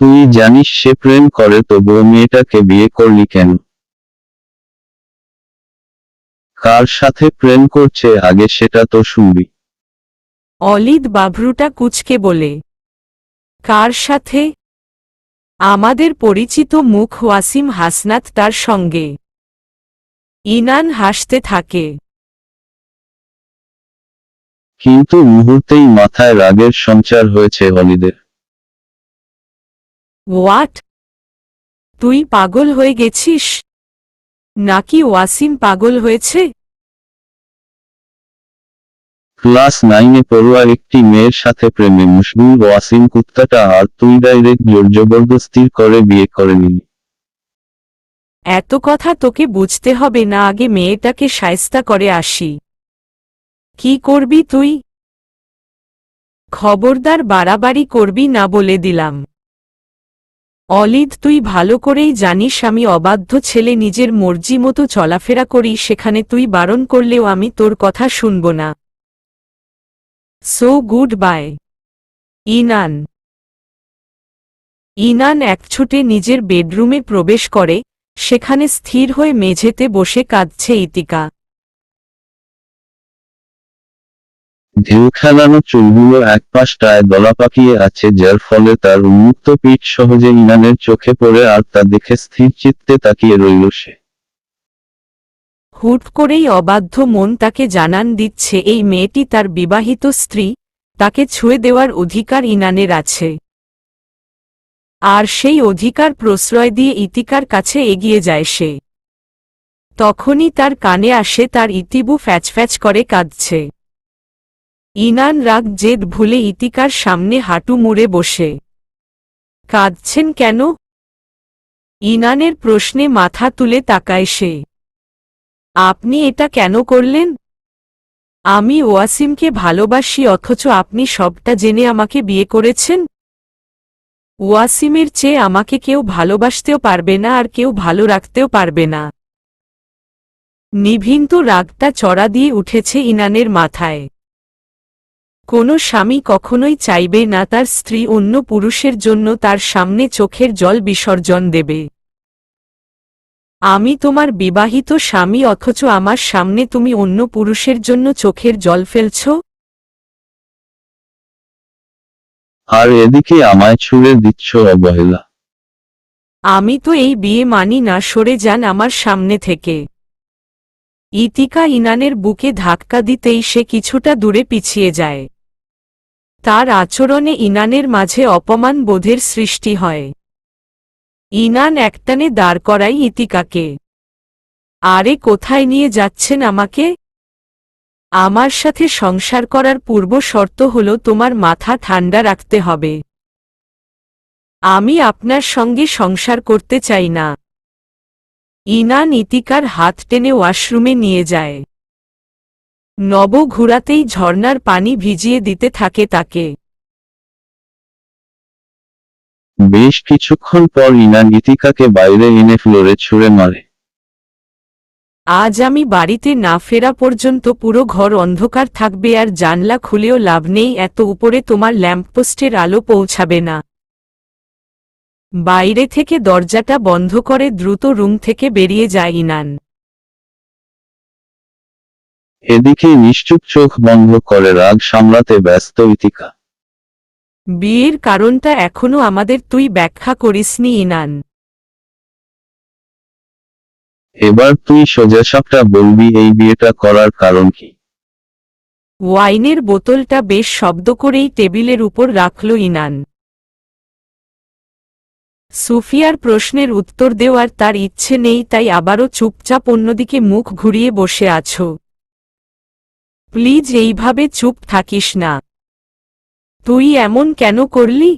তুই জানিস সে প্রেম করে, তবুও মেয়েটাকে বিয়ে করলি কেন? কার সাথে প্রেম করছে আগে সেটা তো শুনবি। অলিদ বাভরুটা কুঁচকে বলে। কার সাথে? আমাদের পরিচিত মুখ ওয়াসিম হাসনাত তার সঙ্গে। ইনান হাসতে থাকে। কিন্তু মুহূর্তেই মাথায় রাগের সঞ্চার হয়েছে অলিদের। হোয়াট? তুই পাগল হয়ে গেছিস? নাকি ওয়াসিম পাগল হয়েছে? ক্লাস 9-এ পড়ুয়া একটি মেয়ের সাথে প্রেমে মশগুল ওয়াসিম কুত্তাটা, আর তুই ডাইরেক্ট জোর জবরদস্তি করে বিয়ে করে নিলি। এত কথা তোকে বুঝতে হবে না, আগে মেয়েটাকে শায়েস্তা করে আসি। কি করবি তুই? খবরদার বাড়াবাড়ি করবি না বলে দিলাম। অলিদ, তুই ভালো করেই জানিস আমি অবাধ্য ছেলে, নিজের মর্জি মতো চলাফেরা করি, সেখানে তুই বারণ করলেও আমি তোর কথা শুনব না। So goodbye. Inan. Inan একছুটে নিজের বেডরুমে প্রবেশ করে। সেখানে স্থির হয়ে মেঝেতে বসে কাঁদছে ইতিকা। ঢেউ খেলানো চুলগুলো একপাশটায় দলা পাকিয়ে আছে, যার ফলে তার উন্মুক্ত পিঠ সহজে ইনানের চোখে পড়ে, আর তা দেখে স্থির চিত্তে তাকিয়ে রইল সে। হুট করেই অবাধ্য মন তাকে জানান দিচ্ছে এই মেয়েটি তার বিবাহিত স্ত্রী, তাকে ছুঁয়ে দেওয়ার অধিকার ইনানের আছে। আর সেই অধিকার প্রশ্রয় দিয়ে ইতিকার কাছে এগিয়ে যায় সে। তখনই তার কানে আসে তার ইতিবু ফ্যাচফ্যাচ করে কাঁদছে। ইনান রাগ জেদ ভুলে ইতিকার সামনে হাঁটু মুড়ে বসে। কাঁদছেন কেন? ইনানের প্রশ্নে মাথা তুলে তাকায় সে। আপনি এটা কেন করলেন? আমি ওয়াসিমকে ভালোবাসি, অথচ আপনি সবটা জেনে আমাকে বিয়ে করেছেন। ওয়াসিমের চেয়ে আমাকে কেউ ভালোবাসতেও পারবে না, আর কেউ ভালো রাখতেও পারবে না। নিভিন্ত রাগটা চড়া দিয়ে উঠেছে ইনানের মাথায়। কোনো স্বামী কখনোই চাইবে না তার স্ত্রী অন্য পুরুষের জন্য তার সামনে চোখের জল বিসর্জন দেবে। আমি তোমার বিবাহিত স্বামী, অথচ আমার সামনে তুমি অন্য পুরুষের জন্য চোখের জল ফেলছ। আর এদিকে আমায় ছুড়ে দিচ্ছ অবহেলা। আমি তো এই বিয়ে মানি না, সরে যান আমার সামনে থেকে। ইতিকা ইনানের বুকে ধাক্কা দিতেই সে কিছুটা দূরে পিছিয়ে যায়। তার আচরণে ইনানের মাঝে অপমান বোধের সৃষ্টি হয়। ইনান একটানে দাঁড় করায় ইতিকাকে। আরে কোথায় নিয়ে যাচ্ছেন আমাকে? আমার সাথে সংসার করার পূর্ব শর্ত হল তোমার মাথা ঠান্ডা রাখতে হবে। আমি আপনার সঙ্গে সংসার করতে চাই না। ইনান ইতিকার হাত টেনে ওয়াশরুমে নিয়ে যায়। নব ঘুরাতেই ঝর্ণার পানি ভিজিয়ে দিতে থাকে তাকে। বেশ কিছুক্ষণ পর ইনান ইতিকাকে বাইরে এনে ফ্লোরে ছুঁড়ে মারে। আজ আমি বাড়িতে না ফেরা পর্যন্ত পুরো ঘর অন্ধকার থাকবে, আর জানলা খুলেও লাভ নেই, এত উপরে তোমার ল্যাম্পপোস্টের আলো পৌঁছাবে না। বাইরে থেকে দরজাটা বন্ধ করে দ্রুত রুম থেকে বেরিয়ে যায় ইনান। এদিকে নিশ্চুপ চোখ বন্ধ করে রাগ সামলাতে ব্যস্ত ইতিকা। বিয়ের কারণটা এখনো আমাদের তুই ব্যাখ্যা করিসনি ইনান। এবার তুই সোজাসাপটা বলবি এই বিয়েটা করার কারণ কি? ওয়াইনের বোতলটা বেশ শব্দ করেই টেবিলের উপর রাখল ইনান। সুফিয়ার প্রশ্নের উত্তর দেওয়ার তার ইচ্ছে নেই, তাই আবারও চুপচাপ অন্যদিকে মুখ ঘুরিয়ে বসে আছো। প্লিজ এইভাবে চুপ থাকিস না। তুই এমন কেন করলি?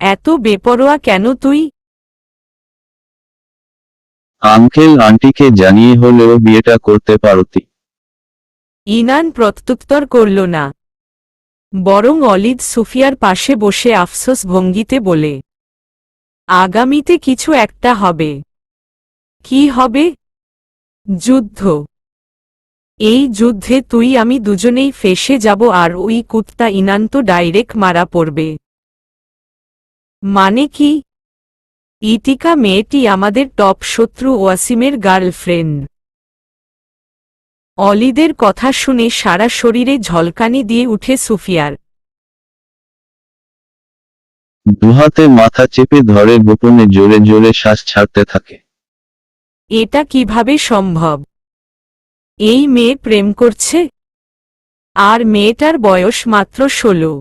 এত বেপরোয়া কেন তুই? আঙ্কেল আন্টিকে জানিয়ে হলেও বিয়েটা করতে পারতি। ইনান প্রত্যুত্তর করল না, বরং অলিদ সুফিয়ার পাশে বসে আফসোস ভঙ্গিতে বলে, আগামীতে কিছু একটা হবে। কি হবে? যুদ্ধ। এই যুদ্ধে তুই আমি দুজনেই ফেঁসে যাব, আর ওই কুত্তা ইনান তো ডাইরেক্ট মারা পড়বে। মানে কি? ইতিকা মেয়েটি আমাদের টপ শত্রু ওয়াসিমের গার্লফ্রেন্ড। অলিদের কথা শুনে সারা শরীরে ঝলকানি দিয়ে উঠে সুফিয়ার। দুহাতে মাথা চেপে ধরে গোপনে জোরে জোরে শ্বাস ছাড়তে থাকে। এটা কিভাবে সম্ভব? এই মেয়ে প্রেম করছে, আর মেয়েটার বয়স মাত্র 16।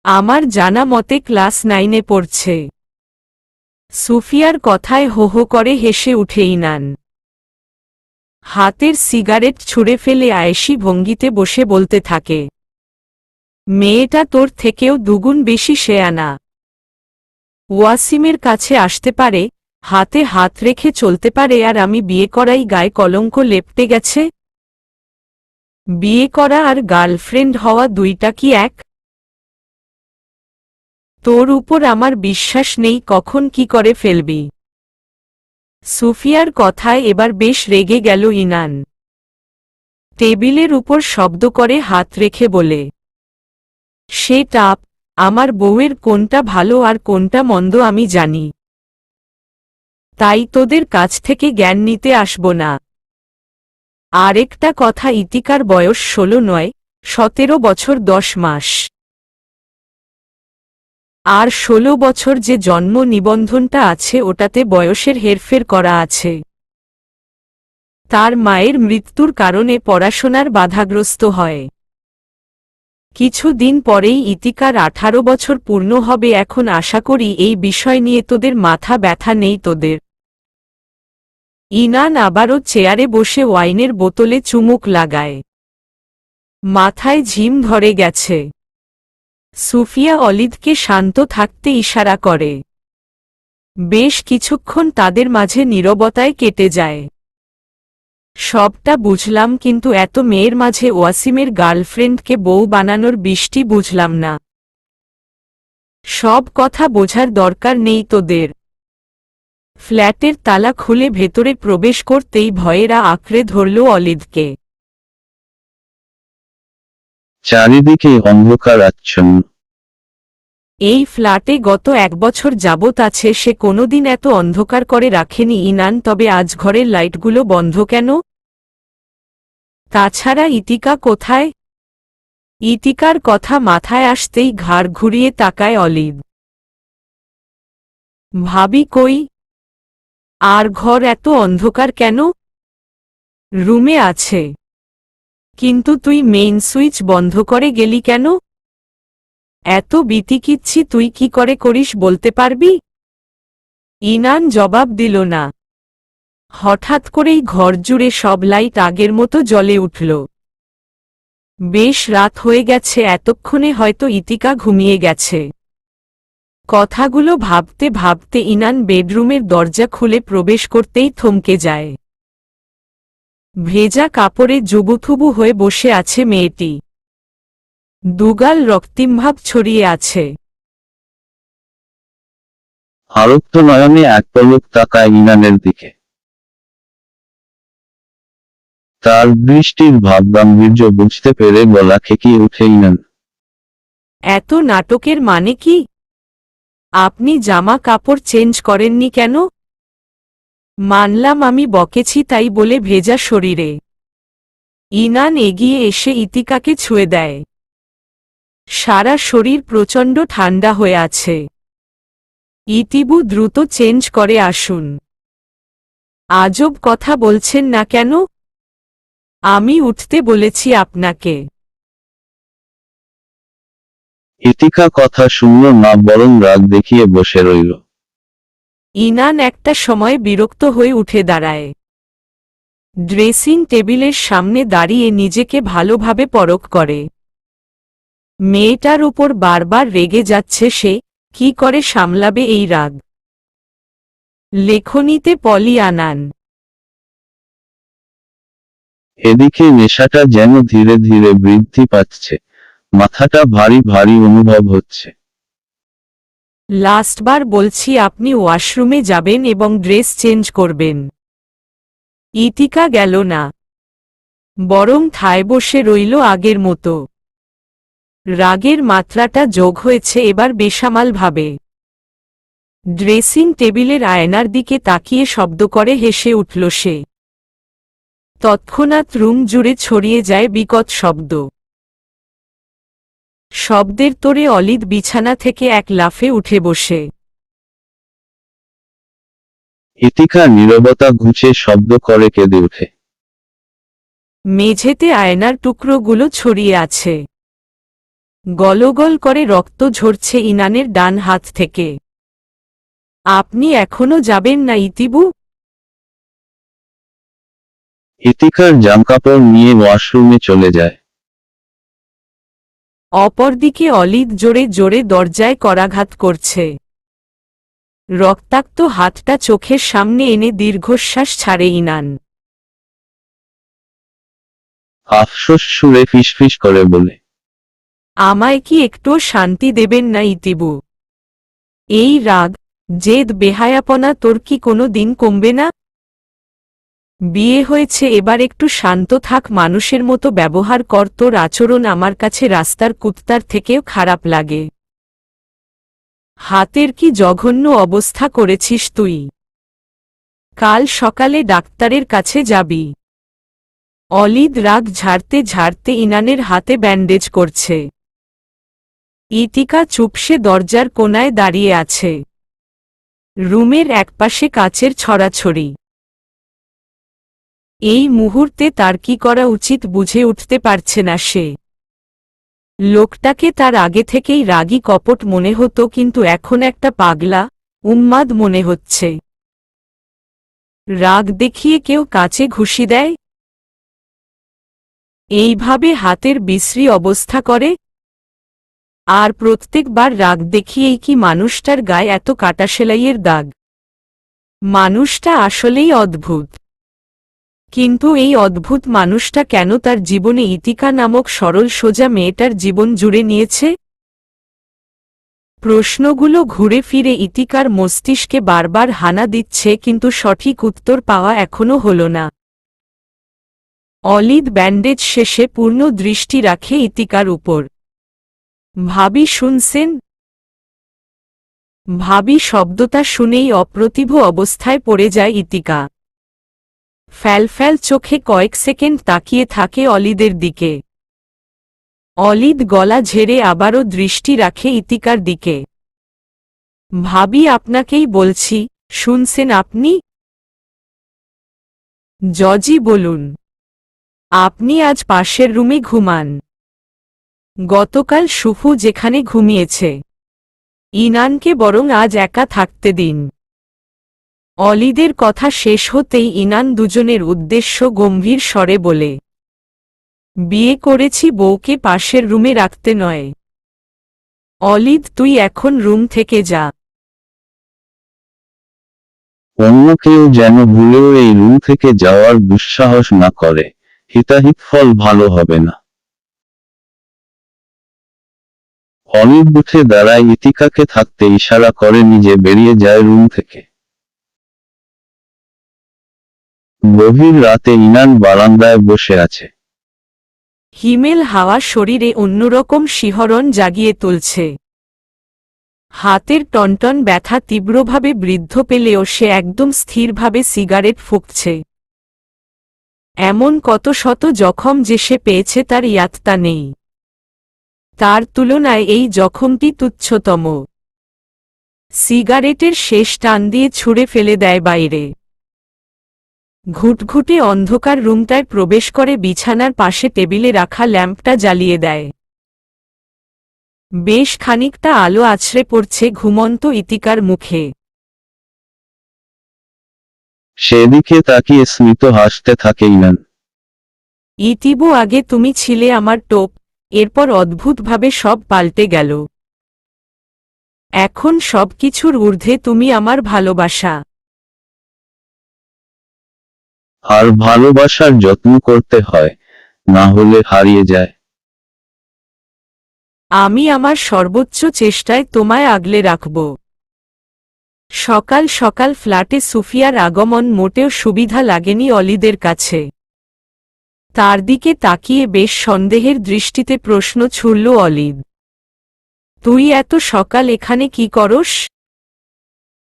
আমার জানা মতে ক্লাস 9-এ পড়ছে। সুফিয়ার কথায় হো হো করে হেসে উঠে ইনান। হাতের সিগারেট ছুঁড়ে ফেলে আয়েশি ভঙ্গিতে বসে বলতে থাকে, মেয়েটা তোর থেকেও দুগুণ বেশি শেয়ানা। ওয়াসিমের কাছে আসতে পারে, হাতে হাত রেখে চলতে পারে, আর আমি বিয়ে করাই গায়ে কলঙ্ক লেপটে গেছে। বিয়ে করা আর গার্লফ্রেন্ড হওয়া দুইটা কি এক? তোর উপর আমার বিশ্বাস নেই কখন কি করে ফেলবি। সুফিয়ার কথায় এবার বেশ রেগে গেল ইনান। টেবিলের উপর শব্দ করে হাত রেখে বলে, শেট আপ, আমার বউয়ের কোনটা ভালো আর কোনটা মন্দ আমি জানি। তাই তোদের কাছ থেকে জ্ঞান নিতে আসব না। আরেকটা কথা, ইতিকার বয়স 16 নয়, 17 বছর 10 মাস। আর 16 বছর যে জন্ম নিবন্ধনটা আছে ওটাতে বয়সের হেরফের করা আছে। তার মায়ের মৃত্যুর কারণে পড়াশোনার বাধাগ্রস্ত হয়। কিছুদিন পরেই ইতিকার 18 বছর পূর্ণ হবে। এখন আশা করি এই বিষয় নিয়ে তোদের মাথা ব্যথা নেই তোদের। ইনান আবারও চেয়ারে বসে ওয়াইনের বোতলে চুমুক লাগায়। মাথায় ঝিম ধরে গেছে। সুফিয়া অলিদকে শান্ত থাকতে ইশারা করে। বেশ কিছুক্ষণ তাদের মাঝে নীরবতায় কেটে যায়। সবটা বুঝলাম, কিন্তু এত মেয়ের মাঝে ওয়াসিমের গার্লফ্রেন্ডকে বউ বানানোর বিষটি বুঝলাম না। সব কথা বোঝার দরকার নেই তোদের। ফ্ল্যাটের তালা খুলে ভেতরে প্রবেশ করতেই ভয়েরা আঁকড়ে ধরল অলিদকে। চারিদিকে অন্ধকার আচ্ছন্ন। এই ফ্ল্যাটে গত 1 বছর যাবত আছে, সে কোনোদিন এত অন্ধকার করে রাখেনি ইনান। তবে আজ ঘরের লাইটগুলো বন্ধ কেন? তাছাড়া ইতিকা কোথায়? ইতিকার কথা মাথায় আসতেই ঘাড় ঘুরিয়ে তাকায় অলিদ। ভাবি কই? আর ঘর এত অন্ধকার কেন? রুমে আছে। কিন্তু তুই মেইন সুইচ বন্ধ করে গেলি কেন? এত বিতিকিচ্ছি তুই কি করে করিস বলতে পারবি? ইনান জবাব দিল না। হঠাৎ করেই ঘর জুড়ে সব লাইট আগের মতো জ্বলে উঠল। বেশ রাত হয়ে গেছে, এতক্ষণে হয়তো ইতিকা ঘুমিয়ে গেছে। কথাগুলো ভাবতে ভাবতে ইনান বেডরুমের দরজা খুলে প্রবেশ করতেই থমকে যায়। ভেজা কাপড়ে জুবুথুবু হয়ে বসে আছে মেয়েটি। দুগাল রক্তিমভাব ছড়িয়ে আছে। আরক্ত নয়নে এক পলক তাকায় ইনানের দিকে। তার দৃষ্টির ভাবগাম্ভীর্য বুঝতে পেরে গলা খেকিয়ে উঠে ইনান। এত নাটকের মানে কি? আপনি জামা কাপড় চেঞ্জ করেননি কেন? মানলাম আমি বকেছি তাই বলে ভেজা শরীরে। ইনান এগিয়ে এসে ইতিকাকে ছুঁয়ে দেয়। সারা শরীর প্রচণ্ড ঠান্ডা হয়ে আছে। ইতিবু দ্রুত চেঞ্জ করে আসুন। আজব কথা বলছেন না কেন? আমি উঠতে বলেছি আপনাকে। ইতিকা কথা শুনল না, বরং রাগ দেখিয়ে বসে রইল। ইনান একটা সময় বিরক্ত হয়ে উঠে দাঁড়ায়। ড্রেসিং টেবিলের সামনে দাঁড়িয়ে নিজেকে ভালোভাবে পরখ করে। মেয়েটার উপর বারবার রেগে যাচ্ছে সে, কি করে সামলাবে এই রাগ? লেখনীতে পলি আনান। এদিকে নেশাটা যেন ধীরে ধীরে বৃদ্ধি পাচ্ছে, মাথাটা ভারী ভারী অনুভব হচ্ছে। লাস্টবার বলছি আপনি ওয়াশরুমে যাবেন এবং ড্রেস চেঞ্জ করবেন। ইতিকা গেল না, বরং ঠায় বসে রইল আগের মতো। রাগের মাত্রাটা যোগ হয়েছে এবার বেসামালভাবে। ড্রেসিং টেবিলের আয়নার দিকে তাকিয়ে শব্দ করে হেসে উঠল সে। তৎক্ষণাৎ রুম জুড়ে ছড়িয়ে যায় বিকট শব্দ। শব্দের তোড়ে অলিদ বিছানা থেকে এক লাফে উঠে বসে। ইতিকা নীরবতা ঘুচে শব্দ করে কেঁদে ওঠে। মেঝেতে আয়নার টুকরোগুলো ছড়িয়ে আছে। গলগল করে রক্ত ঝরছে ইনানের ডান হাত থেকে। আপনি এখনো যাবেন না ইতিবু? ইতিকার জামকাপড় নিয়ে ওয়াশরুমে চলে যায়। অপরদিকে অলিদ জোরে জোরে দরজায় করাঘাত করছে। রক্তাক্ত হাতটা চোখের সামনে এনে দীর্ঘশ্বাস ছাড়ে ইনান। আফসোস সুরে ফিসফিস করে বলে, আমায় কি একটুও শান্তি দেবেন না ইতিবু? এই রাগ, জেদ, বেহায়াপনা তোর কি কোনো দিন কমবে না? বিয়ে হয়েছে, এবার একটু শান্ত থাক, মানুষের মতো ব্যবহার কর। তোর আচরণ আমার কাছে রাস্তার কুত্তার থেকেও খারাপ লাগে। হাতের কি জঘন্য অবস্থা করেছিস তুই। কাল সকালে ডাক্তারের কাছে যাবি। অলিদ রাগ ঝাড়তে ঝাড়তে ইনানের হাতে ব্যান্ডেজ করছে। ইতিকা চুপসে দরজার কোণায় দাঁড়িয়ে আছে। রুমের একপাশে কাচের ছড়াছড়ি। এই মুহূর্তে তার কি করা উচিত বুঝে উঠতে পারছে না সে। লোকটাকে তার আগে থেকেই রাগী কপট মনে হতো, কিন্তু এখন একটা পাগলা, উন্মাদ মনে হচ্ছে। রাগ দেখিয়ে কেউ কাচে ঘুষি দেয়? এইভাবে হাতের বিশ্রী অবস্থা করে? আর প্রত্যেকবার রাগ দেখিয়েই কি মানুষটার গায়ে এত কাটা সেলাইয়ের দাগ? মানুষটা আসলেই অদ্ভুত। কিন্তু এই অদ্ভুত মানুষটা কেন তার জীবনে ইতিকা নামক সরল সোজা মেয়েটার জীবন জুড়ে নিয়েছে? প্রশ্নগুলো ঘুরে ফিরে ইতিকার মস্তিষ্কে বারবার হানা দিচ্ছে, কিন্তু সঠিক উত্তর পাওয়া এখনো হল না। অলিদ ব্যান্ডেজ শেষে পূর্ণ দৃষ্টি রাখে ইতিকার উপর। ভাবি শুনছেন? ভাবি শব্দটা শুনেই অপ্রতিভ অবস্থায় পড়ে যায় ইতিকা। ফ্যালফ্যাল চোখে কয়েক সেকেন্ড তাকিয়ে থাকে অলিদের দিকে। অলিদ গলা ঝেড়ে আবারও দৃষ্টি রাখে ইতিকার দিকে। ভাবি আপনাকেই বলছি, শুনছেন আপনি? জজি বলুন। আপনি আজ পাশের রুমে ঘুমান। গতকাল সুফু যেখানে ঘুমিয়েছে, ইনানকে বরং আজ একা থাকতে দিন। অলিদের কথা শেষ হতেই ইনান দুজনের উদ্দেশ্য গম্ভীর স্বরে বলে, বিয়ে করেছি বউকে পাশের রুমে রাখতে নয়। অলিদ, তুই এখন রুম থেকে যা। অন্য কেউ যেন ভুলেও এই রুম থেকে যাওয়ার দুঃসাহস না করে, হিতাহিত ফল ভালো হবে না। অলিদ উঠে দাঁড়ায়, ইতিকাকে থাকতে ইশারা করে নিজে বেরিয়ে যায় রুম থেকে। গভীর রাতে ইনান বারান্দায় বসে আছে। হিমেল হাওয়া শরীরে অন্যরকম শিহরণ জাগিয়ে তুলছে। হাতের টনটন ব্যথা তীব্রভাবে বৃদ্ধ পেলেও সে একদম স্থিরভাবে সিগারেট ফুঁকছে। এমন কত শত জখম যে সে পেয়েছে তার ইয়াত্তা নেই। তার তুলনায় এই জখমটি তুচ্ছতম। সিগারেটের শেষ টান দিয়ে ছুঁড়ে ফেলে দেয় বাইরে। ঘুটঘুটে অন্ধকার রুমটায় প্রবেশ করে বিছানার পাশে টেবিলে রাখা ল্যাম্পটা জ্বালিয়ে দেয়। বেশ খানিকটা আলো আছড়ে পড়ছে ঘুমন্ত ইতিকার মুখে। সেদিকে তাকিয়ে স্মিত হাসতে থাকে ইনান। ইতিবু, আগে তুমি ছিলে আমার টোপ, এরপর অদ্ভুতভাবে সব পাল্টে গেল। এখন সবকিছুর ঊর্ধ্বে তুমি আমার ভালোবাসা। আর ভালোবাসার যত্ন করতে হয়, না হলে হারিয়ে যায়। আমি আমার সর্বোচ্চ চেষ্টায় তোমায় আগলে রাখব। সকাল সকাল ফ্ল্যাটে সুফিয়ার আগমন মোটেও সুবিধা লাগেনি অলিদের কাছে। তার দিকে তাকিয়ে বেশ সন্দেহের দৃষ্টিতে প্রশ্ন ছুড়ল অলিদ। তুই এত সকাল এখানে কি করস?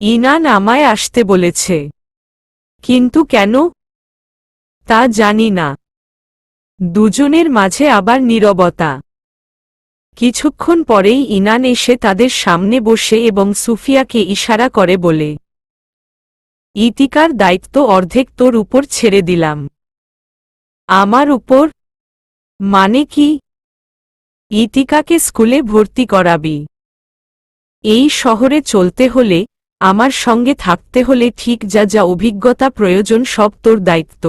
ইনান আমায় আসতে বলেছে। কিন্তু কেন? তা জানি না। দুজনের মাঝে আবার নীরবতা। কিছুক্ষণ পরেই ইনান এসে তাদের সামনে বসে এবং সুফিয়াকে ইশারা করে বলে, ইতিকার দায়িত্ব অর্ধেক তোর উপর ছেড়ে দিলাম। আমার উপর? মানে কি? ইতিকাকে স্কুলে ভর্তি করাবি। এই শহরে চলতে হলে, আমার সঙ্গে থাকতে হলে ঠিক যা যা অভিজ্ঞতা প্রয়োজন সব তোর দায়িত্ব।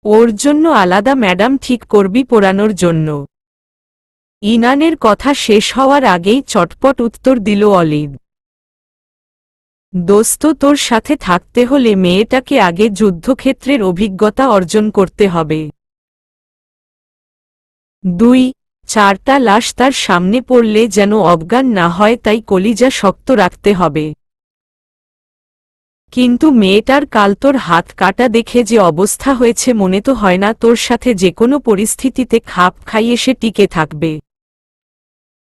ওর জন্য আলাদা ম্যাডাম ঠিক করবি পড়ানোর জন্য। ইনানের কথা শেষ হওয়ার আগেই চটপট উত্তর দিল অলিদ। দোস্ত, তোর সাথে থাকতে হলে মেয়েটাকে আগে যুদ্ধক্ষেত্রের অভিজ্ঞতা অর্জন করতে হবে। 2-4টা লাশ তার সামনে পড়লে যেন অজ্ঞান না হয়, তাই কলিজা শক্ত রাখতে হবে। কিন্তু মেয়েটার কাল তোর হাত কাটা দেখে যে অবস্থা হয়েছে, মনে তো হয় না তোর সাথে যে কোনো পরিস্থিতিতে খাপ খাইয়ে সে টিকে থাকবে।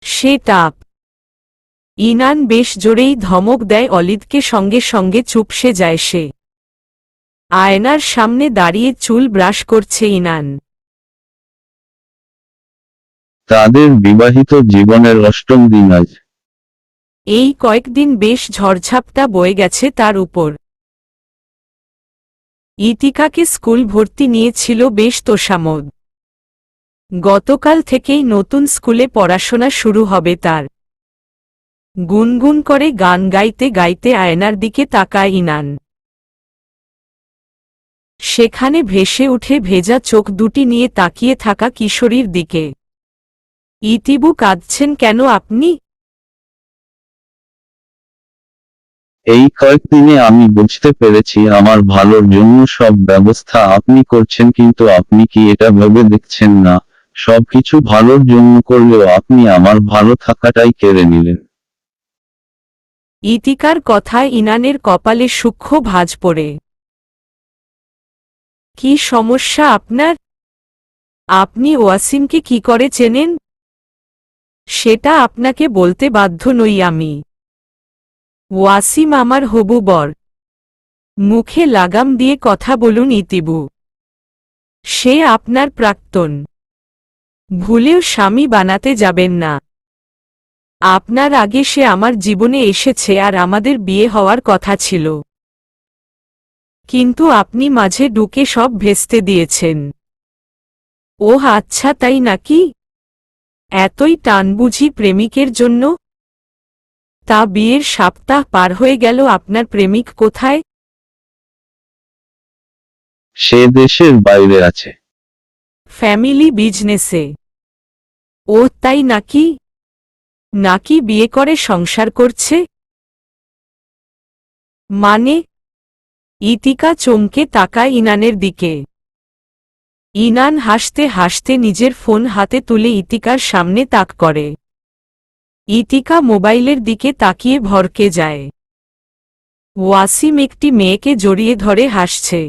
সে টাপ। ইনান বেশ জোরেই ধমক দেয় অলিদকে, সঙ্গে সঙ্গে চুপসে যায় সে। আয়নার সামনে দাঁড়িয়ে চুল ব্রাশ করছে ইনান। তাদের বিবাহিত জীবনের 8ম দিন আজ। এই কয়েকদিন বেশ ঝড়ঝাপটা বয়ে গেছে তার উপর। ইতিকাকে স্কুল ভর্তি নিয়েছিল বেশ তোষামোদ। গতকাল থেকেই নতুন স্কুলে পড়াশোনা শুরু হবে তার। গুনগুন করে গান গাইতে গাইতে আয়নার দিকে তাকায় ইনান। সেখানে ভেসে উঠে ভেজা চোখ দুটি নিয়ে তাকিয়ে থাকা কিশোরীর দিকে। ইতিবু, কাঁদছেন কেন আপনি? এই কয়েকদিনে আমি বুঝতে পেরেছি আমার ভালোর জন্য সব ব্যবস্থা আপনি করছেন, কিন্তু আপনি কি এটা ভেবে দেখছেন না, সবকিছু ভালোর জন্য করলেও আপনি আমার ভালো থাকাটাই কেড়ে নিলেন। ইতিকার কথায় ইনানের কপালে সূক্ষ্ম ভাঁজ পড়ে। কি সমস্যা আপনার? আপনি ওয়াসিমকে কি করে চেনেন? সেটা আপনাকে বলতে বাধ্য নই আমি। ওয়াসিম আমার হবু বর। মুখে লাগাম দিয়ে কথা বলুন ইতিবু। সে আপনার প্রাক্তন। ভুলেও স্বামী বানাতে যাবেন না। আপনার আগে সে আমার জীবনে এসেছে আর আমাদের বিয়ে হওয়ার কথা ছিল। কিন্তু আপনি মাঝে ঢুকে সব ভেস্তে দিয়েছেন। ওহ আচ্ছা, তাই নাকি? এতই টান বুঝি প্রেমিকের জন্য? তা বিয়ের সপ্তাহ পার হয়ে গেল, আপনার প্রেমিক কোথায়? সে দেশের বাইরে আছে। ফ্যামিলি বিজনেসে। ও তাই নাকি? নাকি বিয়ে করে সংসার করছে? মানে? ইতিকা চমকে তাকায় ইনানের দিকে। ইনান হাসতে হাসতে নিজের ফোন হাতে তুলে ইতিকার সামনে তাক করে। ইতিকা মোবাইলের দিকে তাকিয়ে ভরকে যায়। ওয়াসিম একটি মেয়েকে জড়িয়ে ধরে হাসছে।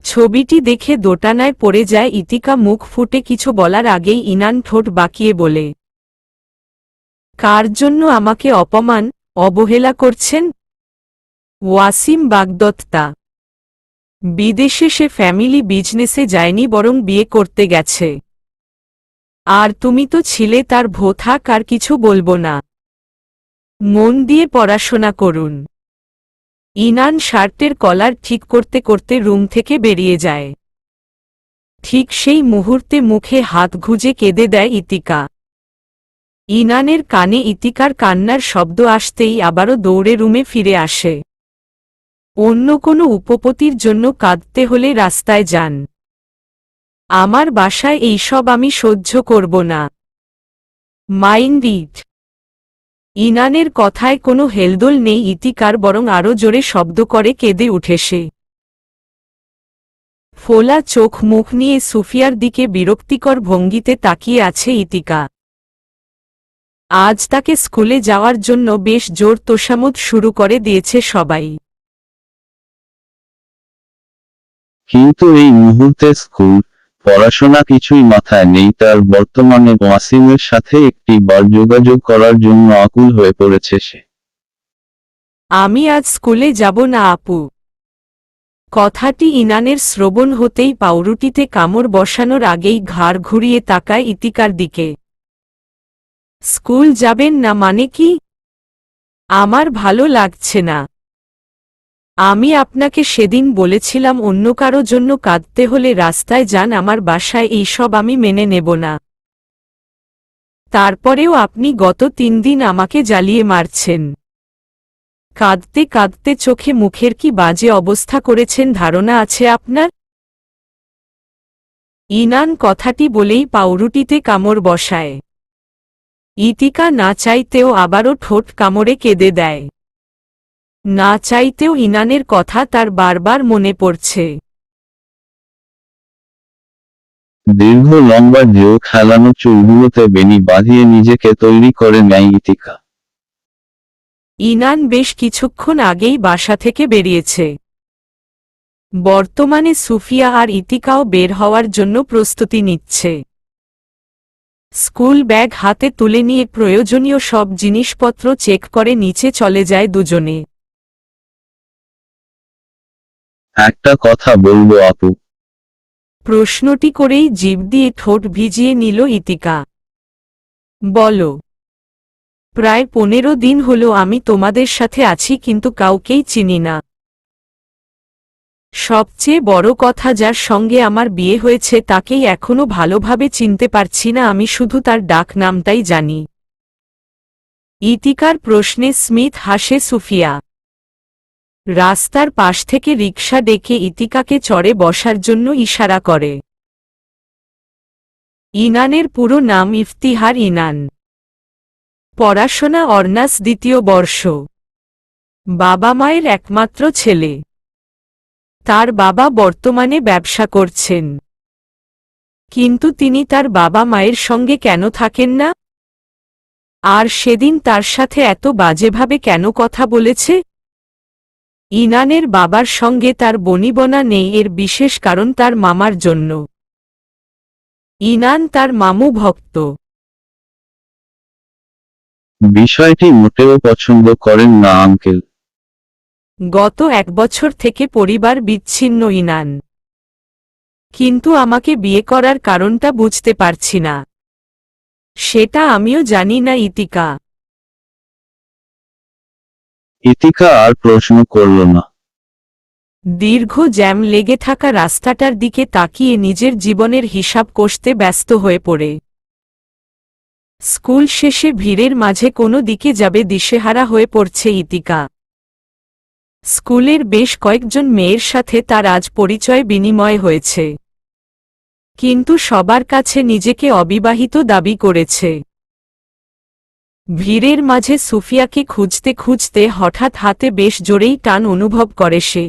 ছবিটি দেখে দোটানায় পড়ে যায় ইতিকা। মুখ ফুটে কিছু বলার আগেই ইনান ঠোঁট বাঁকিয়ে বলে, কার জন্য আমাকে অপমান, অবহেলা করছেন? ওয়াসিম বাগদত্তা। বিদেশে সে ফ্যামিলি বিজনেসে যায়নি, বরং বিয়ে করতে গেছে। আর তুমি তো ছিলে তার ভোথাক। আর কিছু বলবো না। মন দিয়ে পড়াশোনা করুন। ইনান শার্টের কলার ঠিক করতে করতে রুম থেকে বেরিয়ে যায়। ঠিক সেই মুহূর্তে মুখে হাত গুজে কেঁদে দেয় ইতিকা। ইনানের কানে ইতিকার কান্নার শব্দ আসতেই আবারও দৌড়ে রুমে ফিরে আসে। অন্য কোনো উপপতির জন্য কাঁদতে হলে রাস্তায় যান। আমার বাসায় এইসব আমি সহ্য করব না। Mind it. ইনানের কথায় কোনো হেলদোল নেই ইতিকার, বরং আরও জোরে শব্দ করে কেঁদে উঠে সে। ফোলা চোখ মুখ নিয়ে সুফিয়ার দিকে বিরক্তিকর ভঙ্গিতে তাকিয়ে আছে ইতিকা। আজ তাকে স্কুলে যাওয়ার জন্য বেশ জোর তোষামোদ শুরু করে দিয়েছে সবাই। কিন্তু এই মুহূর্তে স্কুল, পড়াশোনা কিছুই মাথায় নেই তার। বর্তমানে ওয়াসিমের সাথে একটি বার যোগাযোগ করার জন্য আকুল হয়ে পড়েছে সে। আমি আজ স্কুলে যাব না আপু। কথাটি ইনানের শ্রবণ হতেই পাউরুটিতে কামড় বসানোর আগেই ঘাড় ঘুরিয়ে তাকায় ইতিকার দিকে। স্কুল যাবেন না মানে কি? আমার ভালো লাগছে না। আমি আপনাকে সেদিন বলেছিলাম অন্য কারো জন্য কাঁদতে হলে রাস্তায় যান, আমার বাসায় এইসব আমি মেনে নেব না। তারপরেও আপনি গত 3 দিন আমাকে জ্বালিয়ে মারছেন। কাঁদতে কাঁদতে চোখে মুখের কি বাজে অবস্থা করেছেন ধারণা আছে আপনার? ইনান কথাটি বলেই পাউরুটিতে কামড় বসায়। ইতিকা না চাইতেও আবারও ঠোঁট কামড়ে কেঁদে দেয়। না চাইতেও ইনানের কথা তার বারবার মনে পড়ছে। দীর্ঘ লম্বা ঢেউ খেলানো চুলগুলোতে বেনি বাঁধিয়ে নিজেকে তৈরি করে নেয় ইতিকা। ইনান বেশ কিছুক্ষণ আগেই বাসা থেকে বেরিয়েছে। বর্তমানে সুফিয়া আর ইতিকাও বের হওয়ার জন্য প্রস্তুতি নিচ্ছে। স্কুল ব্যাগ হাতে তুলে নিয়ে প্রয়োজনীয় সব জিনিসপত্র চেক করে নিচে চলে যায় দুজনে। একটা কথা বলবো আপু? প্রশ্নটি করেই জিভ দিয়ে ঠোঁট ভিজিয়ে নিল ইতিকা। বলো। প্রায় 15 দিন হলো আমি তোমাদের সাথে আছি, কিন্তু কাউকেই চিনি না। সবচেয়ে বড় কথা, যার সঙ্গে আমার বিয়ে হয়েছে তাকেই এখনো ভালোভাবে চিনতে পারছি না, আমি শুধু তার ডাক নামটাই জানি। ইতিকার প্রশ্নে স্মিথ হাসে সুফিয়া। রাস্তার পাশ থেকে রিকশা ডেকে ইতিকাকে চড়ে বসার জন্য ইশারা করে। ইনানের পুরো নাম ইফতিহার ইনান। পড়াশোনা অনার্স 2য় বর্ষ। বাবা মায়ের একমাত্র ছেলে। তার বাবা বর্তমানে ব্যবসা করছেন। কিন্তু তিনি তার বাবা মায়ের সঙ্গে কেন থাকেন না? আর সেদিন তার সাথে এত বাজেভাবে কেন কথা বলেছে? ইনানের বাবার সঙ্গে তার বনিবনা নেই, এর বিশেষ কারণ তার মামার জন্য। ইনান তার মামু ভক্ত। বিষয়টি মোটেও পছন্দ করেন না আঙ্কেল। গত 1 বছর থেকে পরিবার বিচ্ছিন্ন ইনান। কিন্তু আমাকে বিয়ে করার কারণটা বুঝতে পারছি না। সেটা আমিও জানি না ইতিকা। ইতিকা আর প্রশ্ন করল না। দীর্ঘ জ্যাম লেগে থাকা রাস্তাটার দিকে তাকিয়ে নিজের জীবনের হিসাব কষতে ব্যস্ত হয়ে পড়ে। স্কুল শেষে ভিড়ের মাঝে কোনো দিকে যাবে দিশেহারা হয়ে পড়ছে ইতিকা। স্কুলের বেশ কয়েকজন মেয়ের সাথে তার আজ পরিচয় বিনিময় হয়েছে, কিন্তু সবার কাছে নিজেকে অবিবাহিত দাবি করেছে। ভিড়ের মাঝে সুফিয়াকে খুঁজতে খুঁজতে হঠাৎ হাতে বেশ জোরেই টান অনুভব করে সে।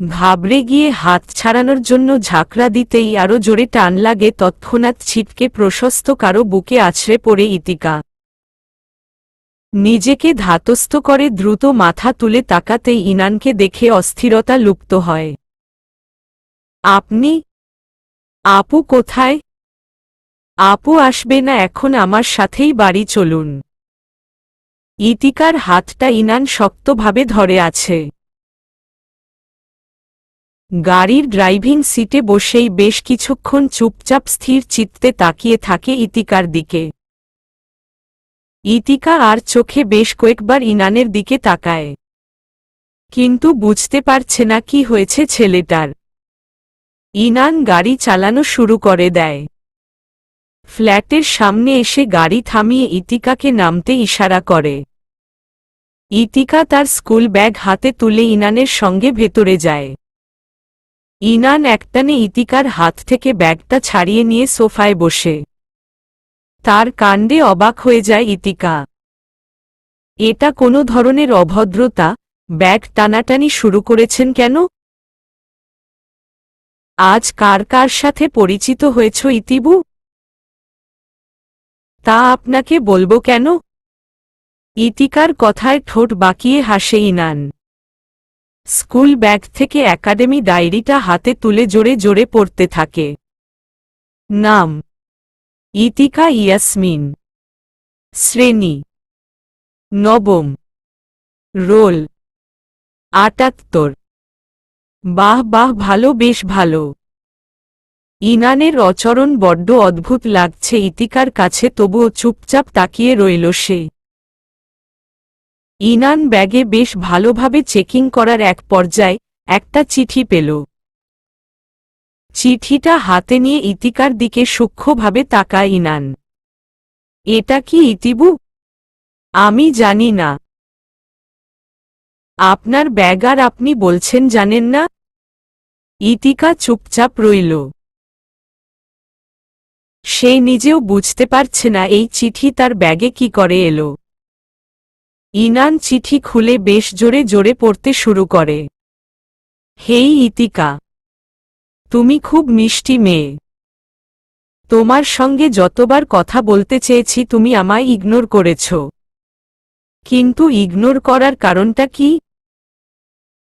ঘাবড়ে গিয়ে হাত ছাড়ানোর জন্য ঝাঁকড়া দিতেই আরও জোরে টান লাগে, তৎক্ষণাৎ ছিটকে প্রশস্ত কারো বুকে আছড়ে পড়ে ইতিকা। নিজেকে ধাতস্থ করে দ্রুত মাথা তুলে তাকাতেই ইনানকে দেখে অস্থিরতা লুপ্ত হয়। আপনি? আপু কোথায়? আপু আসবে না এখন, আমার সাথেই বাড়ি চলুন। ইতিকার হাতটা ইনান শক্তভাবে ধরে আছে। গাড়ির ড্রাইভিং সিটে বসেই বেশ কিছুক্ষণ চুপচাপ স্থির চিত্তে তাকিয়ে থাকে ইতিকার দিকে। ইতিকা আর চোখে বেশ কয়েকবার ইনানের দিকে তাকায়, কিন্তু বুঝতে পারছে না কি হয়েছে ছেলেটার। ইনান গাড়ি চালানো শুরু করে দেয়। ফ্ল্যাটের সামনে এসে গাড়ি থামিয়ে ইতিকাকে নামতে ইশারা করে। ইতিকা তার স্কুল ব্যাগ হাতে তুলে ইনানের সঙ্গে ভেতরে যায়। ইনান একটানে ইতিকার হাত থেকে ব্যাগটা ছাড়িয়ে নিয়ে সোফায় বসে। তার কাণ্ডে অবাক হয়ে যায় ইতিকা। এটা কোনো ধরনের অভদ্রতা? ব্যাগ টানাটানি শুরু করেছেন কেন? আজ কার কার সাথে পরিচিত হয়েছ ইতিবু? তা আপনাকে বলবো কেন? ইতিকার কথায় ঠোঁট বাঁকিয়ে হাসে ইনান। স্কুল ব্যাগ থেকে একাডেমি ডায়েরিটা হাতে তুলে জোরে জোরে পড়তে থাকে। নাম ইতিকা ইয়াসমিন, শ্রেণী নবম, রোল ৭৮। বাহ বাহ, ভালো, বেশ ভালো। ইনানের আচরণ বড্ড অদ্ভুত লাগছে ইতিকার কাছে, তবুও চুপচাপ তাকিয়ে রইল সে। ইনান ব্যাগে বেশ ভালোভাবে চেকিং করার এক পর্যায়ে একটা চিঠি পেল। চিঠিটা হাতে নিয়ে ইতিকার দিকে সূক্ষ্মভাবে তাকায় ইনান। এটা কি ইতিবু? আমি জানি না। আপনার ব্যাগ আর আপনি বলছেন জানেন না? ইতিকা চুপচাপ রইল। সে নিজেও বুঝতে পারছে না এই চিঠি তার ব্যাগে কি করে এলো। ইনান চিঠি খুলে বেশ জোরে জোরে পড়তে শুরু করে। হেই ইতিকা, তুমি খুব মিষ্টি মেয়ে। তোমার সঙ্গে যতবার কথা বলতে চেয়েছি তুমি আমায় ইগনোর করেছ। কিন্তু ইগনোর করার কারণটা কি?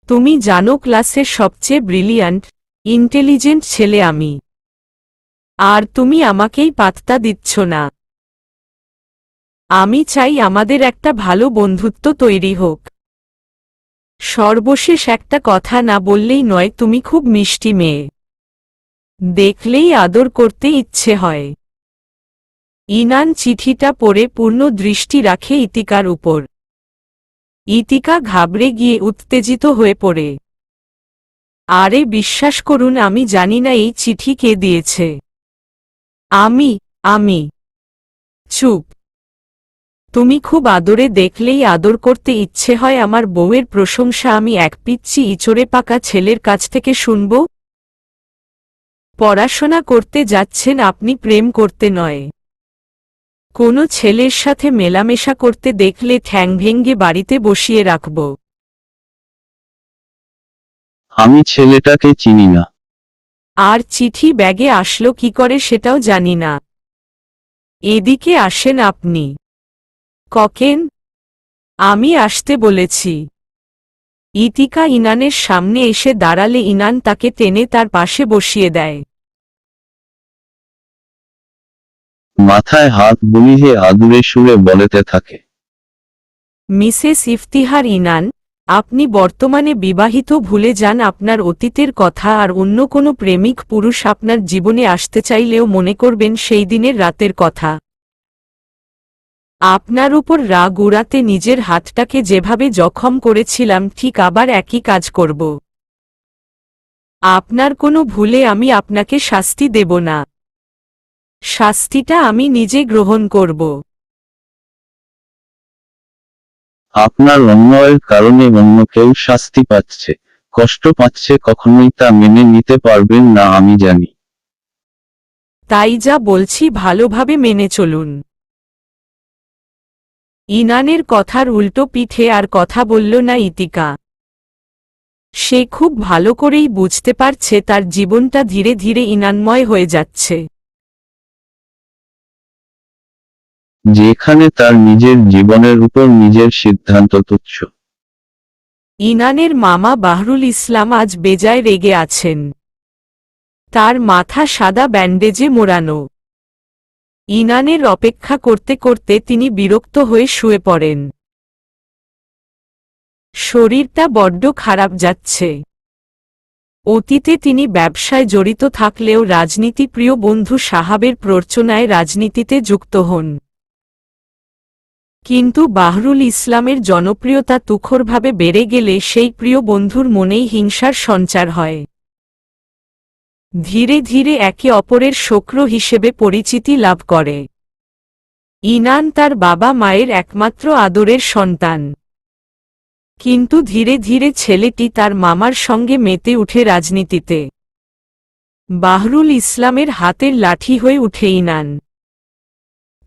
তুমি জানো ক্লাসের সবচেয়ে ব্রিলিয়ান্ট, ইন্টেলিজেন্ট ছেলে আমি। আর তুমি আমাকেই পাত্তা দিচ্ছ না। আমি চাই আমাদের একটা ভালো বন্ধুত্ব তৈরি হোক। সর্বশেষ একটা কথা না বললেই নয়, তুমি খুব মিষ্টি মেয়ে। দেখলেই আদর করতে ইচ্ছে হয়। ইনান চিঠিটা পড়ে পূর্ণ দৃষ্টি রাখে ইতিকার উপর। ইতিকা ঘাবড়ে গিয়ে উত্তেজিত হয়ে পড়ে। আরে বিশ্বাস করুন, আমি জানি না এই চিঠি কে দিয়েছে। আমি চুপ। তুমি খুব আদরে, দেখলেই আদর করতে ইচ্ছে হয়। আমার বউয়ের প্রশংসা আমি এক পিচ্চি ইচড়ে পাকা ছেলের কাছ থেকে শুনব? পড়াশোনা করতে যাচ্ছেন আপনি, প্রেম করতে নয়। কোনো ছেলের সাথে মেলামেশা করতে দেখলে ঠ্যাং ভেঙ্গে বাড়িতে বসিয়ে রাখব। আমি ছেলেটাকে চিনি না। আর চিঠি ব্যাগে আসলো কি করে সেটাও জানি না। এদিকে আসেন আপনি। ককেন, আমি আসতে বলেছি। ইতিকা ইনানের সামনে এসে দাঁড়ালে ইনান তাকে টেনে তার পাশে বসিয়ে দেয়। মাথায় হাত বুলিয়ে আদুরে সুরে বলতে থাকে। মিসেস ইফতিহার ইনান, আপনি বর্তমানে বিবাহিত, ভুলে যান আপনার অতীতের কথা। আর অন্য কোনো প্রেমিক পুরুষ আপনার জীবনে আসতে চাইলেও মনে করবেন সেই দিনের রাতের কথা। আপনার উপর রাগ উড়াতে নিজের হাতটাকে যেভাবে জখম করেছিলাম ঠিক আবার একই কাজ করব। আপনার কোনো ভুলে আমি আপনাকে শাস্তি দেব না। শাস্তিটা আমি নিজে গ্রহণ করব। আপনার অন্যায়ের কারণে অন্য কেউ শাস্তি পাচ্ছে, কষ্ট পাচ্ছে, কখনোই তা মেনে নিতে পারবেন না আমি জানি। তাই যা বলছি ভালোভাবে মেনে চলুন। ইনানের কথার উল্টো পিঠে আর কথা বলল না ইতিকা। সে খুব ভালো করেই বুঝতে পারছে তার জীবনটা ধীরে ধীরে ইনানময় হয়ে যাচ্ছে। যেখানে তার নিজের জীবনের উপর নিজের সিদ্ধান্ত তুচ্ছ। ইনানের মামা বাহরুল ইসলাম আজ বেজায় রেগে আছেন। তার মাথা সাদা ব্যান্ডেজে মোড়ানো। ইনানের অপেক্ষা করতে করতে তিনি বিরক্ত হয়ে শুয়ে পড়েন। শরীরটা বড্ড খারাপ যাচ্ছে। অতীতে তিনি ব্যবসায় জড়িত থাকলেও রাজনীতিপ্রিয় বন্ধু সাহাবের প্ররোচনায় রাজনীতিতে যুক্ত হন। কিন্তু বাহরুল ইসলামের জনপ্রিয়তা তুখরভাবে বেড়ে গেলে সেই প্রিয় বন্ধুর মনেই হিংসার সঞ্চার হয়। ধীরে ধীরে একে অপরের শক্র হিসেবে পরিচিতি লাভ করে। ইনান তার বাবা মায়ের একমাত্র আদরের সন্তান। কিন্তু ধীরে ধীরে ছেলেটি তার মামার সঙ্গে মেতে উঠে রাজনীতিতে। বাহরুল ইসলামের হাতের লাঠি হয়ে উঠে ইনান।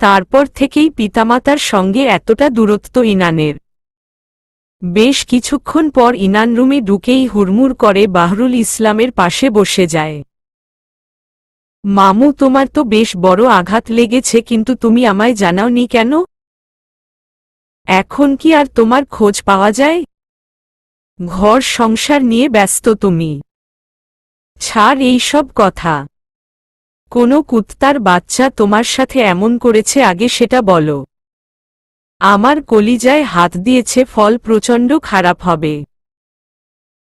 তারপর থেকেই পিতামাতার সঙ্গে এতটা দূরত্ব ইনানের। বেশ কিছুক্ষণ পর ইনান রুমে ঢুকেই হুড়মুড় করে বাহরুল ইসলামের পাশে বসে যায়। মামু, তোমার তো বেশ বড় আঘাত লেগেছে, কিন্তু তুমি আমায় জানাওনি কেন? এখন কি আর তোমার খোঁজ পাওয়া যায়? ঘর সংসার নিয়ে ব্যস্ত তুমি। ছাড় এই সব কথা। কোনো কুত্তার বাচ্চা তোমার সাথে এমন করেছে আগে সেটা বলো। আমার কলিজায় হাত দিয়েছে, ফল প্রচণ্ড খারাপ হবে।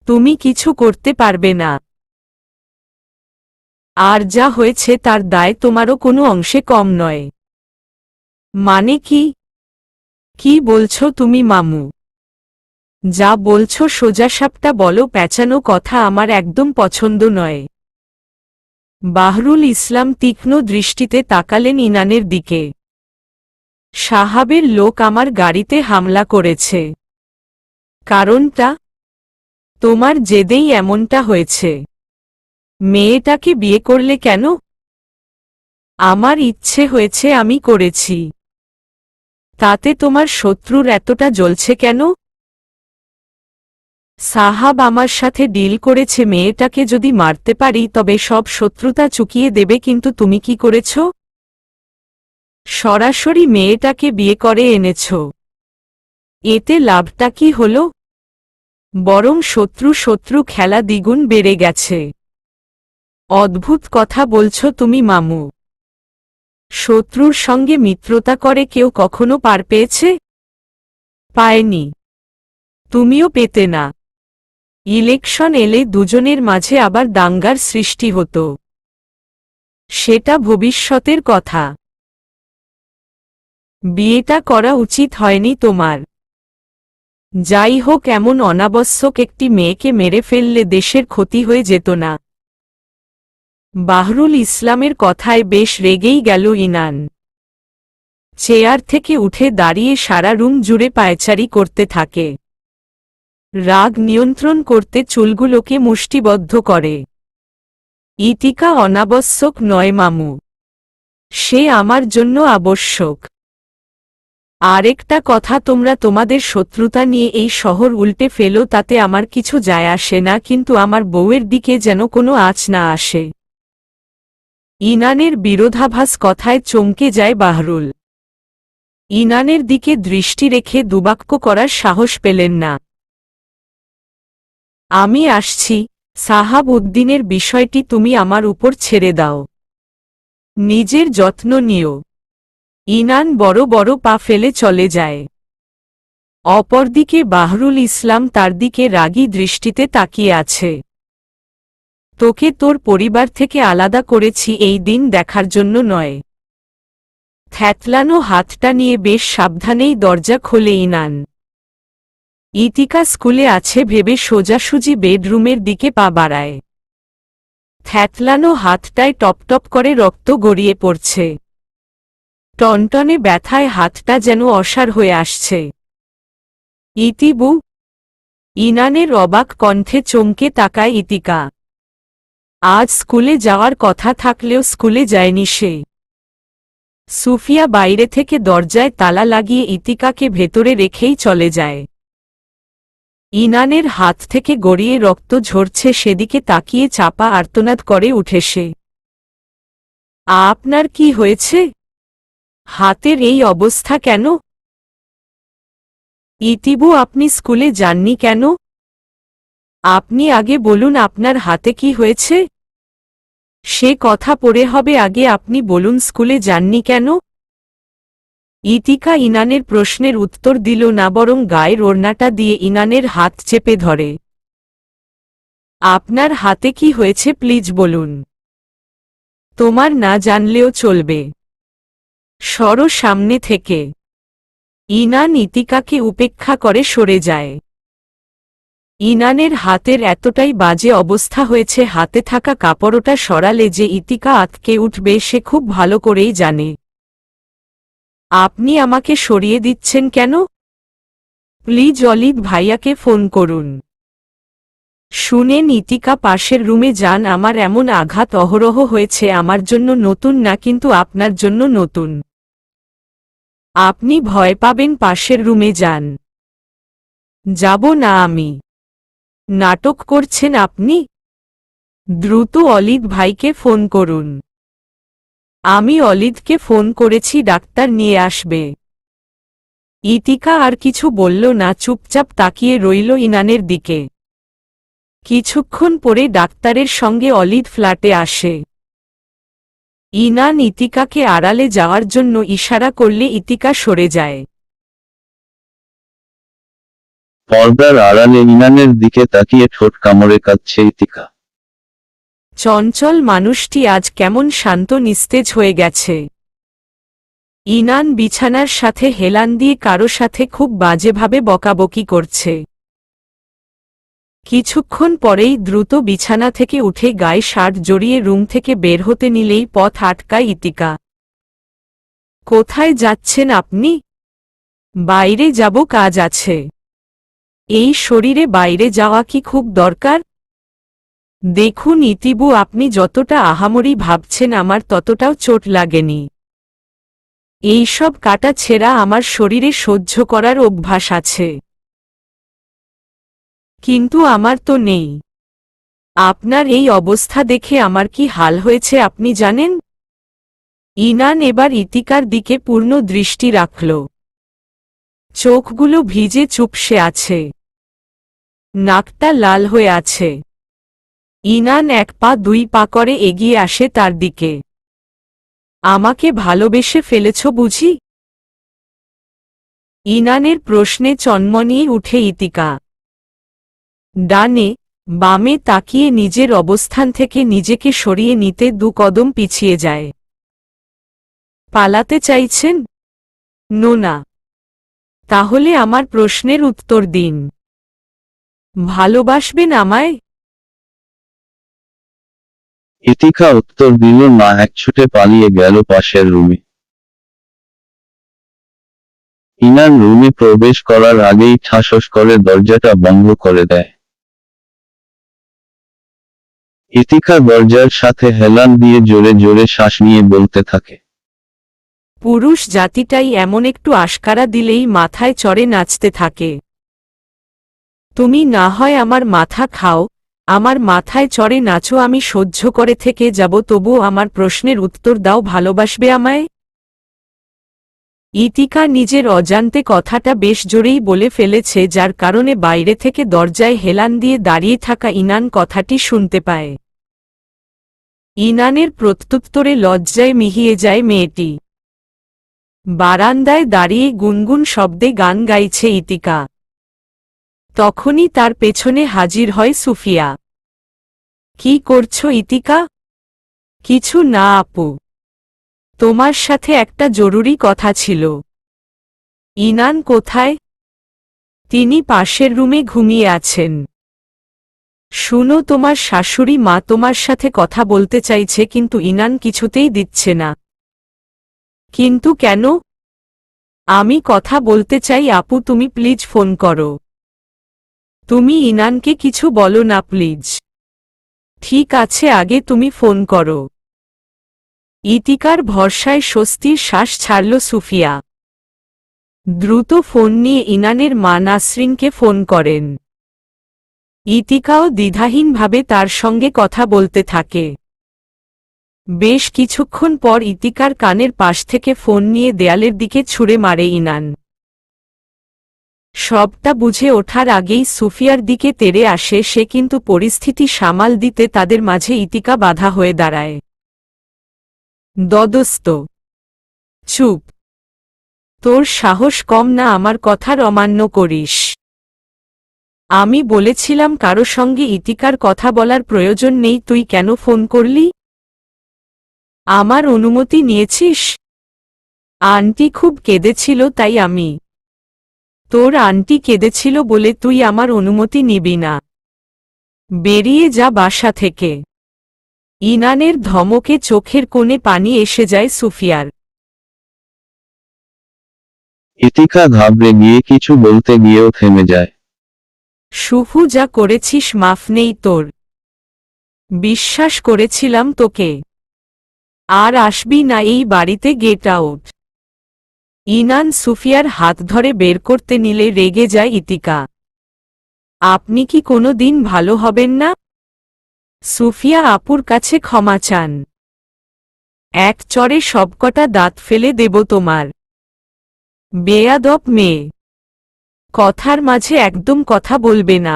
তুমি কিছু করতে পারবে না। আর যা হয়েছে তার দায় তোমারও কোনো অংশে কম নয়। মানে কি? কি বলছো তুমি মামু? যা বলছো সোজাসাপটা বলো, প্যাঁচানো কথা আমার একদম পছন্দ নয়। বাহরুল ইসলাম তীক্ষ্ণ দৃষ্টিতে তাকালেন ইনানের দিকে। সাহাবের লোক আমার গাড়িতে হামলা করেছে। কারণটা? তোমার জেদেই এমনটা হয়েছে। মেয়েটাকে বিয়ে করলে কেন? আমার ইচ্ছে হয়েছে, আমি করেছি। তাতে তোমার শত্রুর এতটা জ্বলছে কেন? সাহাব আমার সাথে ডিল করেছে, মেয়েটাকে যদি মারতে পারি তবে সব শত্রুতা চুকিয়ে দেবে, কিন্তু তুমি কি করেছ? সরাসরি মেয়েটাকে বিয়ে করে এনেছ। এতে লাভটা কি হলো? বরং শত্রু খেলা দ্বিগুণ বেড়ে গেছে। অদ্ভুত কথা বলছো তুমি মামু। শত্রুর সঙ্গে মিত্রতা করে কেউ কখনো পার পেয়েছে? পায়নি। তুমিও পেতে না। ইলেকশন এলে দুজনের মাঝে আবার দাঙ্গার সৃষ্টি হতো। সেটা ভবিষ্যতের কথা। বিয়েটা করা উচিত হয়নি তোমার। যাই হোক, এমন অনাবশ্যক একটি মেয়েকে মেরে ফেললে দেশের ক্ষতি হয়ে যেত না? বাহরুল ইসলামের কথায় বেশ রেগেই গেল ইনান। চেয়ার থেকে উঠে দাঁড়িয়ে সারা রুম জুড়ে পায়চারি করতে থাকে। রাগ নিয়ন্ত্রণ করতে চুলগুলোকে মুষ্টিবদ্ধ করে। ইতিকা অনাবশ্যক নয় মামু। সে আমার জন্য আবশ্যক। আরেকটা কথা, তোমরা তোমাদের শত্রুতা নিয়ে এই শহর উল্টে ফেলো, তাতে আমার কিছু যায় আসে না, কিন্তু আমার বউয়ের দিকে যেন কোনো আঁচ না আসে। ইনানের বিরোধাভাস কথায় চমকে যায় বাহরুল। ইনানের দিকে দৃষ্টি রেখে দুবাক্য করার সাহস পেলেন না। আমি আসছি। সাহাব উদ্দিনের বিষয়টি তুমি আমার উপর ছেড়ে দাও। নিজের যত্ন নিও। ইনান বড় বড় পা ফেলে চলে যায়। অপরদিকে বাহরুল ইসলাম তার দিকে রাগী দৃষ্টিতে তাকিয়ে আছে। তোকে তোর পরিবার থেকে আলাদা করেছি এই দিন দেখার জন্য নয়। থ্যাতলানো হাতটা নিয়ে বেশ সাবধানেই দরজা খোলে ইনান। ইতিকা স্কুলে আছে ভেবে সোজাসুজি বেডরুমের দিকে পা বাড়ায়। থ্যাতলানো হাতটায় টপটপ করে রক্ত গড়িয়ে পড়ছে। টনটনে ব্যথায় হাতটা যেন অসাড় হয়ে আসছে। ইতিবু? ইনানের অবাক কণ্ঠে চমকে তাকায় ইতিকা। আজ স্কুলে যাওয়ার কথা থাকলেও স্কুলে যায়নি সে। সুফিয়া বাইরে থেকে দরজায় তালা লাগিয়ে ইতিকাকে ভেতরে রেখেই চলে যায়। ইনানের হাত থেকে গড়িয়ে রক্ত ঝরছে, সেদিকে তাকিয়ে চাপা আর্তনাদ করে উঠে সে। আপনার কি হয়েছে? হাতের এই অবস্থা কেন? ইতিবু, আপনি স্কুলে যাননি কেন? আপনি আগে বলুন আপনার হাতে কি হয়েছে? সে কথা পরে হবে, আগে আপনি বলুন স্কুলে যাননি কেন? ইতিকা ইনানের প্রশ্নের উত্তর দিল না, বরং গায়ের ওড়নাটা দিয়ে ইনানের হাত চেপে ধরে। আপনার হাতে কি হয়েছে প্লিজ বলুন। তোমার না জানলেও চলবে। সরো সামনে থেকে। ইনান ইতিকাকে উপেক্ষা করে সরে যায়। ইনানের হাতের এতটাই বাজে অবস্থা হয়েছে, হাতে থাকা কাপড়টা সরালে যে ইতিকা আতকে উঠবে সে খুব ভালো করেই জানে। আপনি আমাকে সরিয়ে দিচ্ছেন কেন? প্লিজ অলিদ ভাইয়াকে ফোন করুন। শুনেন ইতিকা, পাশের রুমে যান। আমার এমন আঘাত অহরহ হয়েছে, আমার জন্য নতুন না, কিন্তু আপনার জন্য নতুন। আপনি ভয় পাবেন, পাশের রুমে যান। যাব না আমি। নাটক করছেন আপনি? দ্রুত অলিদ ভাইকে ফোন করুন। আমি অলিদকে ফোন করেছি, ডাক্তার নিয়ে আসবে। ইতিকা আর কিছু বলল না, চুপচাপ তাকিয়ে রইল ইনানের দিকে। কিছুক্ষণ পরে ডাক্তারের সঙ্গে অলিদ ফ্ল্যাটে আসে। ইনান ইতিকাকে আড়ালে যাওয়ার জন্য ইশারা করলে ইতিকা সরে যায়। পর্দার আড়ালে ইনানের দিকে তাকিয়ে ঠোঁট কামড়ে কাঁদছে ইতিকা। চঞ্চল মানুষটি আজ কেমন শান্ত নিস্তেজ হয়ে গেছে। ইনান বিছানার সাথে হেলান দিয়ে কারো সাথে খুব বাজেভাবে বকাবকি করছে। কিছুক্ষণ পরেই দ্রুত বিছানা থেকে উঠে গায়ে শার্ট জড়িয়ে রুম থেকে বের হতে নিলেই পথ আটকায় ইতিকা। কোথায় যাচ্ছেন আপনি? বাইরে যাব, কাজ আছে। এই শরীরে বাইরে যাওয়া কি খুব দরকার? দেখুন ইতিবু, আপনি যতটা আহামরি ভাবছেন আমার ততটাও চোট লাগেনি। এইসব কাটা ছেঁড়া আমার শরীরে সহ্য করার অভ্যাস আছে, কিন্তু আমার তো নেই। আপনার এই অবস্থা দেখে আমার কি হাল হয়েছে আপনি জানেন? ইনান এবার ইতিকার দিকে পূর্ণ দৃষ্টি রাখল। চোখগুলো ভিজে চুপসে আছে, নাকটা লাল হয়ে আছে। ইনান এক পা দুই পা করে এগিয়ে আসে তার দিকে। আমাকে ভালোবেসে ফেলেছ বুঝি? ইনানের প্রশ্নে চনমনিয়ে উঠে ইতিকা। ডানে বামে তাকিয়ে নিজের অবস্থান থেকে নিজেকে সরিয়ে নিতে দু কদম পিছিয়ে যায়। পালাতে চাইছেন? না। তাহলে আমার প্রশ্নের উত্তর দিন। ভালোবাসবেন আমায়? ইতিকা উত্তর দিল না, এক ছুটে পালিয়ে গেল পাশের রুমে। ইনান রুমে প্রবেশ করার আগেই ঠাসস করে দরজাটা বন্ধ করে দেয়। ইতিকা দরজার সাথে হেলান দিয়ে জোরে জোরে শ্বাস নিয়ে বলতে থাকে, পুরুষ জাতিটাই এমন, একটু আশকারা দিলেই মাথায় চড়ে নাচতে থাকে। তুমি না হয় আমার মাথা খাও, আমার মাথায় চড়ে নাচো, আমি সহ্য করে থেকে যাব, তবু আমার প্রশ্নের উত্তর দাও, ভালোবাসবে আমায়? ইতিকা নিজের অজান্তে কথাটা বেশ জোরেই বলে ফেলেছে, যার কারণে বাইরে থেকে দরজায় হেলান দিয়ে দাঁড়িয়ে থাকা ইনান কথাটি শুনতে পায়। ইনানের প্রত্যুত্তরে লজ্জায় মিহিয়ে যায় মেয়েটি। বারান্দায় দাঁড়িয়ে গুনগুন শব্দে গান গাইছে ইতিকা। তখনই তার পেছনে হাজির হয় সুফিয়া। কি করছো ইতিকা? কিছু না আপু, তোমার সাথে একটা জরুরি কথা ছিল। ইনান কোথায়? তিনি পাশের রুমে ঘুমিয়ে আছেন। শুনো, তোমার শাশুড়ি মা তোমার সাথে কথা বলতে চাইছে, কিন্তু ইনান কিছুতেই দিচ্ছে না। কিন্তু কেন? আমি কথা বলতে চাই আপু, তুমি প্লিজ ফোন করো। তুমি ইনানকে কিছু বলো না প্লিজ। ঠিক আছে, আগে তুমি ফোন করো। ইতিকার ভরসায় স্বস্তির শ্বাস ছাড়ল সুফিয়া। দ্রুত ফোন নিয়ে ইনানের মা নাসরিনকে ফোন করেন। ইতিকাও দ্বিধাহীনভাবে তার সঙ্গে কথা বলতে থাকে। বেশ কিছুক্ষণ পর ইতিকার কানের পাশ থেকে ফোন নিয়ে দেয়ালের দিকে ছুঁড়ে মারে ইনান। সবটা বুঝে ওঠার আগেই সুফিয়ার দিকে তেড়ে আসে সে, কিন্তু পরিস্থিতি সামাল দিতে তাদের মাঝে ইতিকা বাধা হয়ে দাঁড়ায়। দদস্ত, চুপ। তোর সাহস কম না আমার কথার অমান্য করিস? আমি বলেছিলাম কারো সঙ্গে ইতিকার কথা বলার প্রয়োজন নেই, তুই কেন ফোন করলি? আমার অনুমতি নিয়েছিস? আন্টি খুব কেঁদেছিল তাই আমি। তোর আন্টি কেঁদেছিল বলে তুই আমার অনুমতি নিবি না? বেরিয়ে যা বাসা থেকে। ইনানের ধমকে চোখের কোণে পানি এসে যায় সুফিয়ার। ইতিকা ঘাবড়ে গিয়ে কিছু বলতে গিয়েও থেমে যায়। সুফু, যা করেছিস মাফ নেই তোর। বিশ্বাস করেছিলাম তোকে। আর আসবি না এই বাড়িতে, গেট আউট। ইনান সুফিয়ার হাত ধরে বের করতে নিলে রেগে যায় ইতিকা। আপনি কি কোনো দিন ভালো হবেন না? সুফিয়া আপুর কাছে ক্ষমা চান। এক চড়ে সবকটা দাঁত ফেলে দেব তোমার। বেয়াদব মেয়ে, কথার মাঝে একদম কথা বলবে না।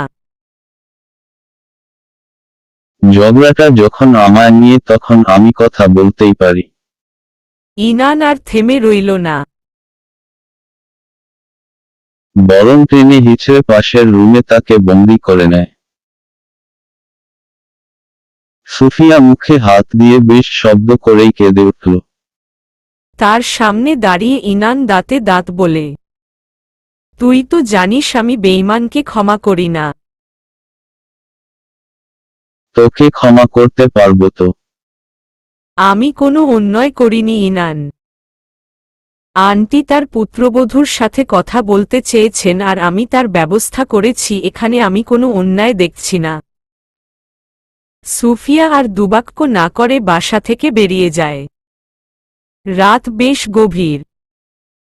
ঝগড়াটা যখন আমায় নিয়ে তখন আমি কথা বলতেই পারি। ইনান আর থেমে রইল না। বরং টেনে হিচড়ে পাশের রুমে তাকে বন্দি করে নেয়। সুফিয়া মুখে হাত দিয়ে বেশ শব্দ করেই কেঁদে উঠল। তার সামনে দাঁড়িয়ে ইনান দাঁতে দাঁত বলে, তুই তো জানিস আমি বেঈমানকে ক্ষমা করি না। তোকে ক্ষমা করতে পারবো তো? আমি কোনো অন্যায় করিনি ইনান। আন্টি তার পুত্রবধূর সাথে কথা বলতে চেয়েছেন আর আমি তার ব্যবস্থা করেছি, এখানে আমি কোনো অন্যায় দেখছি না। সুফিয়া আর দুবাক্য না করে বাসা থেকে বেরিয়ে যায়। রাত বেশ গভীর।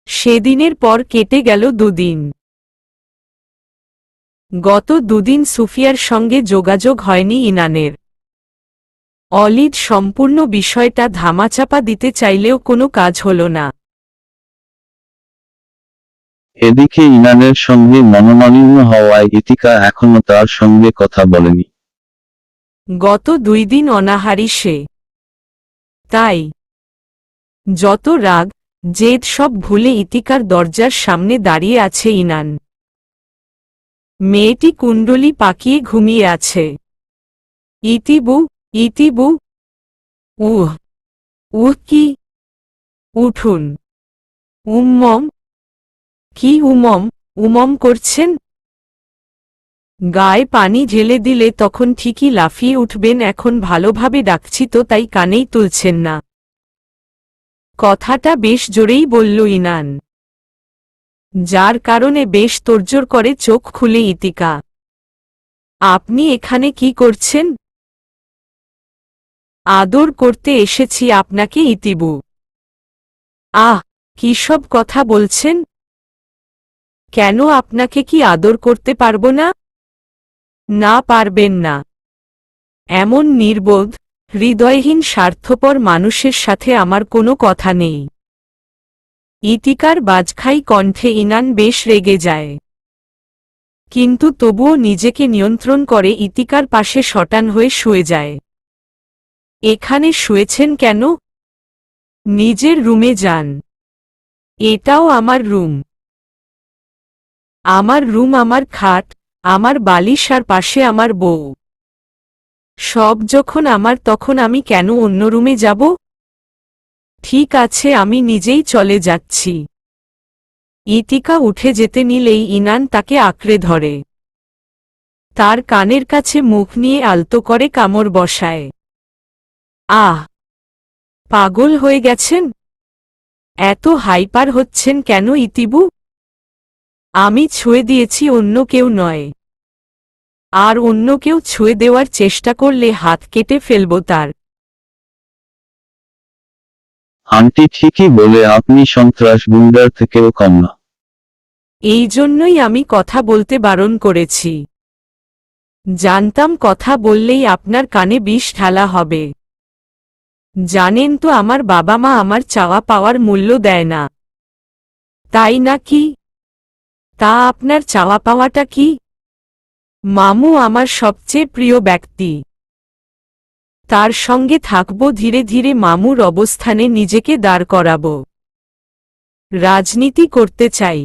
সেদিনের পর কেটে গেল দুদিন। গত দুদিন সুফিয়ার সঙ্গে যোগাযোগ হয়নি ইনানের। অলিদ সম্পূর্ণ বিষয়টা ধামাচাপা দিতে চাইলেও কোনো কাজ হল না। এদিকে ইনানের সঙ্গে মনোমালিন্য হওয়ায় ইতিকা এখনো তার সঙ্গে কথা বলেনি। গত 2 দিন অনাহারী সে। তাই যত রাগ জেদ সব ভুলে ইতিকার দরজার সামনে দাঁড়িয়ে আছে ইনান। মেয়েটি কুণ্ডলি পাকিয়ে ঘুমিয়ে আছে। ইতিবু, ইতিবু। উহ, কি? উঠুন। উম্মম। কি উমম করছেন? গায়ে পানি ঢেলে দিলে তখন ঠিকই লাফিয়ে উঠবেন, এখন ভালোভাবে ডাকছি তো তাই কানেই তুলছেন না। কথাটা বেশ জোরেই বলল ইনান, যার কারণে বেশ তোড়জোড় করে চোখ খুলে ইতিকা। আপনি এখানে কি করছেন? আদর করতে এসেছি আপনাকে ইতিবু। আহ, কি সব কথা বলছেন? কেন আপনাকে কি আদর করতে পারবো না? না, পারবেন না। এমন নির্বোধ, হৃদয়হীন স্বার্থপর মানুষের সাথে আমার কোনো কথা নেই। ইতিকার বাজখাই কণ্ঠে ইনান বেশ রেগে যায়। কিন্তু তবুও নিজেকে নিয়ন্ত্রণ করে ইতিকার পাশে শটান হয়ে শুয়ে যায়। এখানে শুয়েছেন কেন? নিজের রুমে যান। এটাও আমার রুম। আমার রুম, আমার খাট, আমার বালিশ আর পাশে আমার বউ। সব যখন আমার, তখন আমি কেন অন্য রুমে যাব? ঠিক আছে, আমি নিজেই চলে যাচ্ছি। ইতিকা উঠে যেতে নিলেই ইনান তাকে আঁকড়ে ধরে। তার কানের কাছে মুখ নিয়ে আলতো করে কামড় বসায়। আহ! পাগল হয়ে গেছেন? এত হাইপার হচ্ছেন কেন ইতিবু? আমি ছুঁয়ে দিয়েছি, অন্য কেউ নয়। আর অন্য কেউ ছুঁয়ে দেওয়ার চেষ্টা করলে হাত কেটে ফেলব তার। আন্টি ঠিকই বলে, আপনি সন্ত্রাস গুন্ডার থেকেও কম না। এই জন্যই আমি কথা বলতে বারণ করেছি। জানতাম কথা বললেই আপনার কানে বিষ ঢালা হবে। জানেন তো আমার বাবা মা আমার চাওয়া পাওয়ার মূল্য দেয় না। তাই না কি? তা আপনার চাওয়া পাওয়াটা কি? মামু আমার সবচেয়ে প্রিয় ব্যক্তি। তার সঙ্গে থাকব, ধীরে ধীরে মামুর অবস্থানে নিজেকে দাঁড় করাব। রাজনীতি করতে চাই।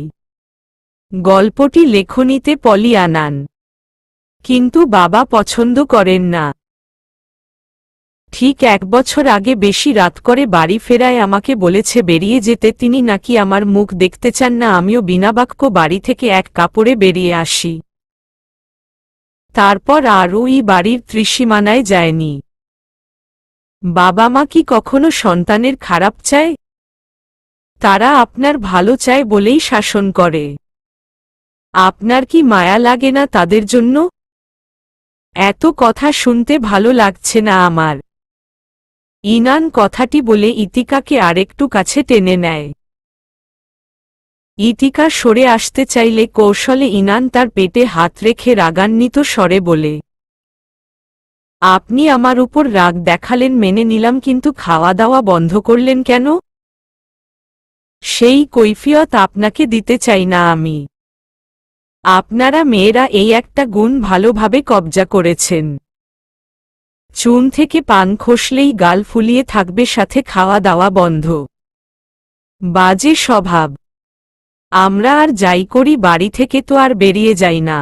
গল্পটি লেখনীতে পলি আনান। কিন্তু বাবা পছন্দ করেন না। ঠিক 1 বছর আগে বেশি রাত করে বাড়ি ফেরায় আমাকে বলেছে বেরিয়ে যেতে, তিনি নাকি আমার মুখ দেখতে চান না। আমিও বিনা বাক্য বাড়ি থেকে এক কাপড়ে বেরিয়ে আসি। তারপর আর ওই বাড়ির ত্রিসীমানায় যায়নি। বাবা মা কি কখনো সন্তানের খারাপ চায়? তারা আপনার ভালো চায় বলেই শাসন করে। আপনার কি মায়া লাগে না তাদের জন্য? এত কথা শুনতে ভালো লাগছে না আমার। ইনান কথাটি বলে ইতিকাকে আরেকটু কাছে টেনে নেয়। ইতিকা সরে আসতে চাইলে কৌশলে ইনান তার পেটে হাত রেখে রাগান্বিত স্বরে বলে, আপনি আমার উপর রাগ দেখালেন মেনে নিলাম, কিন্তু খাওয়া দাওয়া বন্ধ করলেন কেন? সেই কৈফিয়ত আপনাকে দিতে চাই না আমি। আপনারা মেয়েরা এই একটা গুণ ভালোভাবে কবজা করেছেন। চুন থেকে পান খসলেই গাল ফুলিয়ে থাকবে, সাথে খাওয়া দাওয়া বন্ধ। বাজে স্বভাব। আমরা আর যাই করি বাড়ি থেকে তো আর বেরিয়ে যাই না।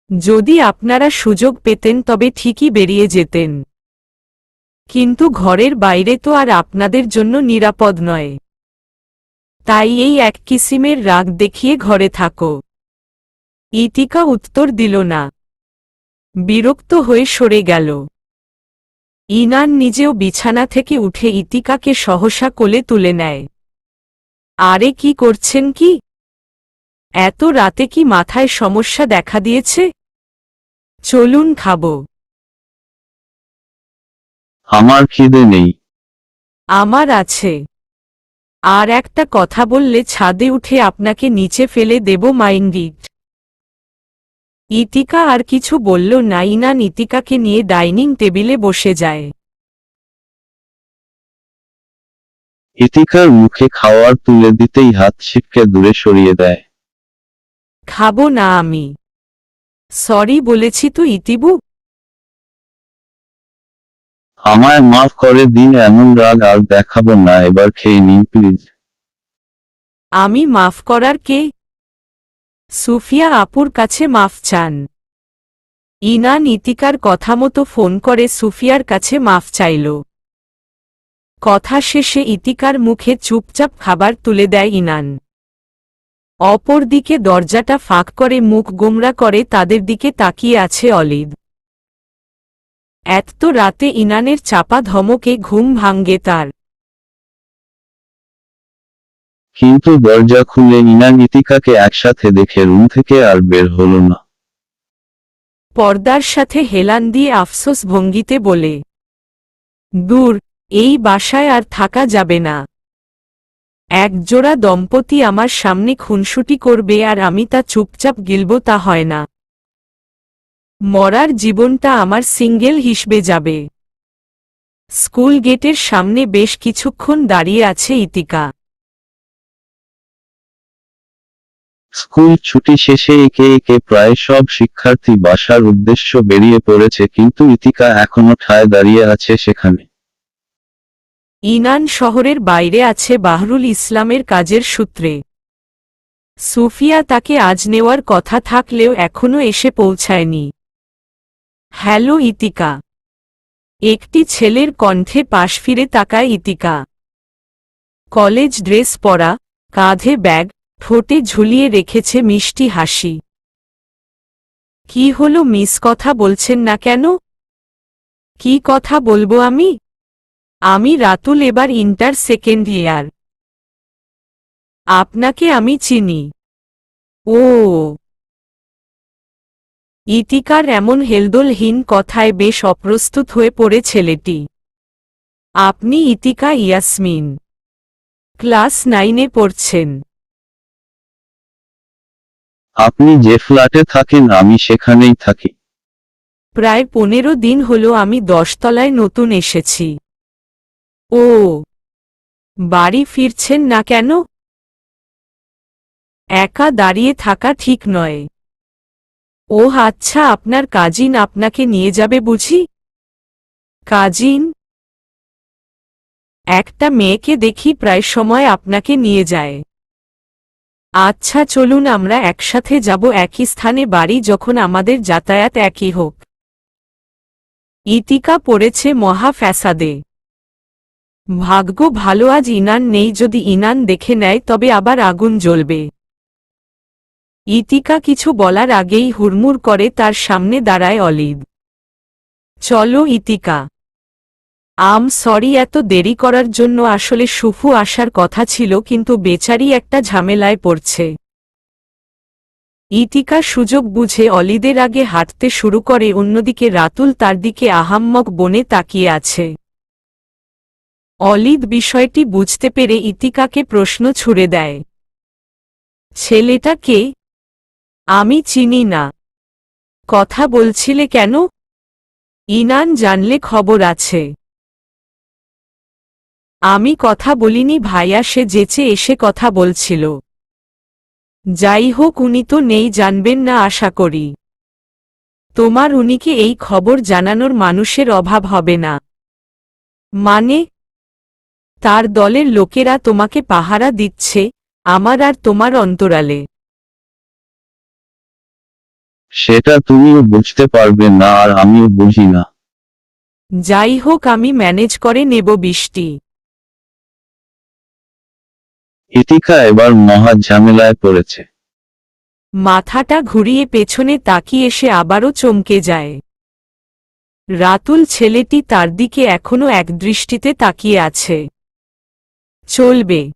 যদি আপনারা সুযোগ পেতেন তবে ঠিকই বেরিয়ে যেতেন, কিন্তু ঘরের বাইরে তো আর আপনাদের জন্য নিরাপদ নয়। তাই এই এক কিসিমের রাগ দেখিয়ে ঘরে থাকো। ইতিকা উত্তর দিল না, বিরক্ত হয়ে সরে গেল। ইনান নিজেও বিছানা থেকে উঠে ইতিকাকে সহসা কোলে তুলে নেয়। আরে কি করছেন কি? এত রাতে কি মাথায় সমস্যা দেখা দিয়েছে? চলুন খাবো। আমার খিদে নেই। আমার আছে। আর একটা কথা বললে ছাদে উঠে আপনাকে নিচে ফেলে দেব, মাইন্ড ইট। ইতিকা আর কিছু বলল না। ইনান ইতিকাকে নিয়ে ডাইনিং টেবিলে বসে যায়। ইতিকার মুখে খাওয়ার তুলে দিতেই হাত ছিটকে দূরে সরিয়ে দেয়। খাবো না আমি। সরি বলেছি তো ইতিবু। আমায় মাফ করে দিন, এমন রাগ আর দেখাবো না, এবার খেয়ে নিন প্লিজ। আমি মাফ করার কে? সুফিয়া আপুর কাছে মাফ চান। ইনান ইতিকার কথা মতো ফোন করে সুফিয়ার কাছে মাফ চাইল। কথা শেষে ইতিকার মুখে চুপচাপ খাবার তুলে দেয় ইনান। অপরদিকে দরজাটা ফাঁক করে মুখ গোমরা করে তাদের দিকে তাকিয়ে আছে অলিদ। এত রাতে ইনানের চাপা ধমকে ঘুম ভাঙ্গে তার। কিন্তু দরজা খুলে ইনান ইতিকাকে একসাথে দেখে রুম থেকে আর বের হলো না। পর্দার সাথে হেলান দিয়ে আফসোস ভঙ্গিতে বলে, দূর, এই বাসায় আর থাকা যাবে না। একজোড়া দম্পতি আমার সামনে খুনসুটি করবে আর আমি তা চুপচাপ গিলব, তা হয় না। মরার জীবনটা আমার সিঙ্গেল হিসবে যাবে। স্কুল গেটের সামনে বেশ কিছুক্ষণ দাঁড়িয়ে আছে ইতিকা। স্কুল ছুটি শেষে একে একে প্রায় সব শিক্ষার্থী বাসার উদ্দেশ্য বেরিয়ে পড়েছে, কিন্তু ইতিকা এখনো ঠায় দাঁড়িয়ে আছে সেখানে। ইনান শহরের বাইরে আছে বাহরুল ইসলামের কাজের সূত্রে। সুফিয়া তাকে আজ নেওয়ার কথা থাকলেও এখনো এসে পৌঁছায়নি। হ্যালো ইতিকা। একটি ছেলের কণ্ঠে পাশ ফিরে তাকায় ইতিকা। কলেজ ড্রেস পরা, কাঁধে ব্যাগ, ঠোঁটে ঝুলিয়ে রেখেছে মিষ্টি হাসি। কি হলো মিস, কথা বলছেন না কেন? কি কথা বলবো আমি? আমি রাতুল, এবার ইন্টার সেকেন্ড ইয়ার। আপনাকে আমি চিনি। ও। ইতিকার এমন হেলদোলহীন কথায় বেশ অপ্রস্তুত হয়ে পড়ে ছেলেটি। আপনি ইতিকা ইয়াসমিন। ক্লাস 9-এ পড়ছেন। আপনি যে ফ্ল্যাটে থাকেন আমি সেখানেই থাকি। প্রায় 15 দিন হলো আমি 10 তলায় নতুন এসেছি। ও। বাড়ি ফিরছেন না কেন? একা দাঁড়িয়ে থাকা ঠিক নয়। ওহ আচ্ছা, আপনার কাজিন আপনাকে নিয়ে যাবে বুঝি? কাজিন? একটা মেয়েকে দেখি প্রায় সময় আপনাকে নিয়ে যায়। আচ্ছা চলুন আমরা একসাথে যাব, একই স্থানে বাড়ি, যখন আমাদের যাতায়াত একই হোক। ইতিকা পড়েছে মহা ফ্যাসাদে। ভাগ্য ভালো আজ ইনান নেই, যদি ইনান দেখে নেয় তবে আবার আগুন জ্বলবে। ইতিকা কিছু বলার আগেই হুড়মুড় করে তার সামনে দাঁড়ায় অলিদ। চলো ইতিকা। সরি এত দেরি করার জন্য, আসলে সুফু আসার কথা ছিল কিন্তু বেচারি একটা ঝামেলায় পড়ছে। ইতিকা সুযোগ বুঝে অলিদের আগে হাঁটতে শুরু করে, অন্যদিকে রাতুল তার দিকে আহাম্মক বনে তাকিয়ে আছে। অলিদ বিষয়টি বুঝতে পেরে ইতিকাকে প্রশ্ন ছুড়ে দেয়, ছেলেটা কে? আমি চিনি না। কথা বলছিলে কেন? ইনান জানলে খবর আছে। আমি কথা বলিনি ভাইয়া, সে যেচে এসে কথা বলছিল। যাই হোক, উনি তো নেই, জানবেন না আশা করি। তোমার উনিকে এই খবর জানানোর মানুষের অভাব হবে না। মানে? তার দলের লোকেরা তোমাকে পাহারা দিচ্ছে, আমার আর তোমার অন্তরালে। সেটা তুমিও বুঝতে পারবে না আর আমিও বুঝি না। যাই হোক, আমি ম্যানেজ করে নেব বৃষ্টি। ইতিকা এবার মহা ঝামেলায় পড়েছে। মাথাটা ঘুরিয়ে পেছনে তাকিয়ে সে আবারও চমকে যায়। রাতুল ছেলেটি তার দিকে এখনো একদৃষ্টিতে তাকিয়ে আছে। চলবে।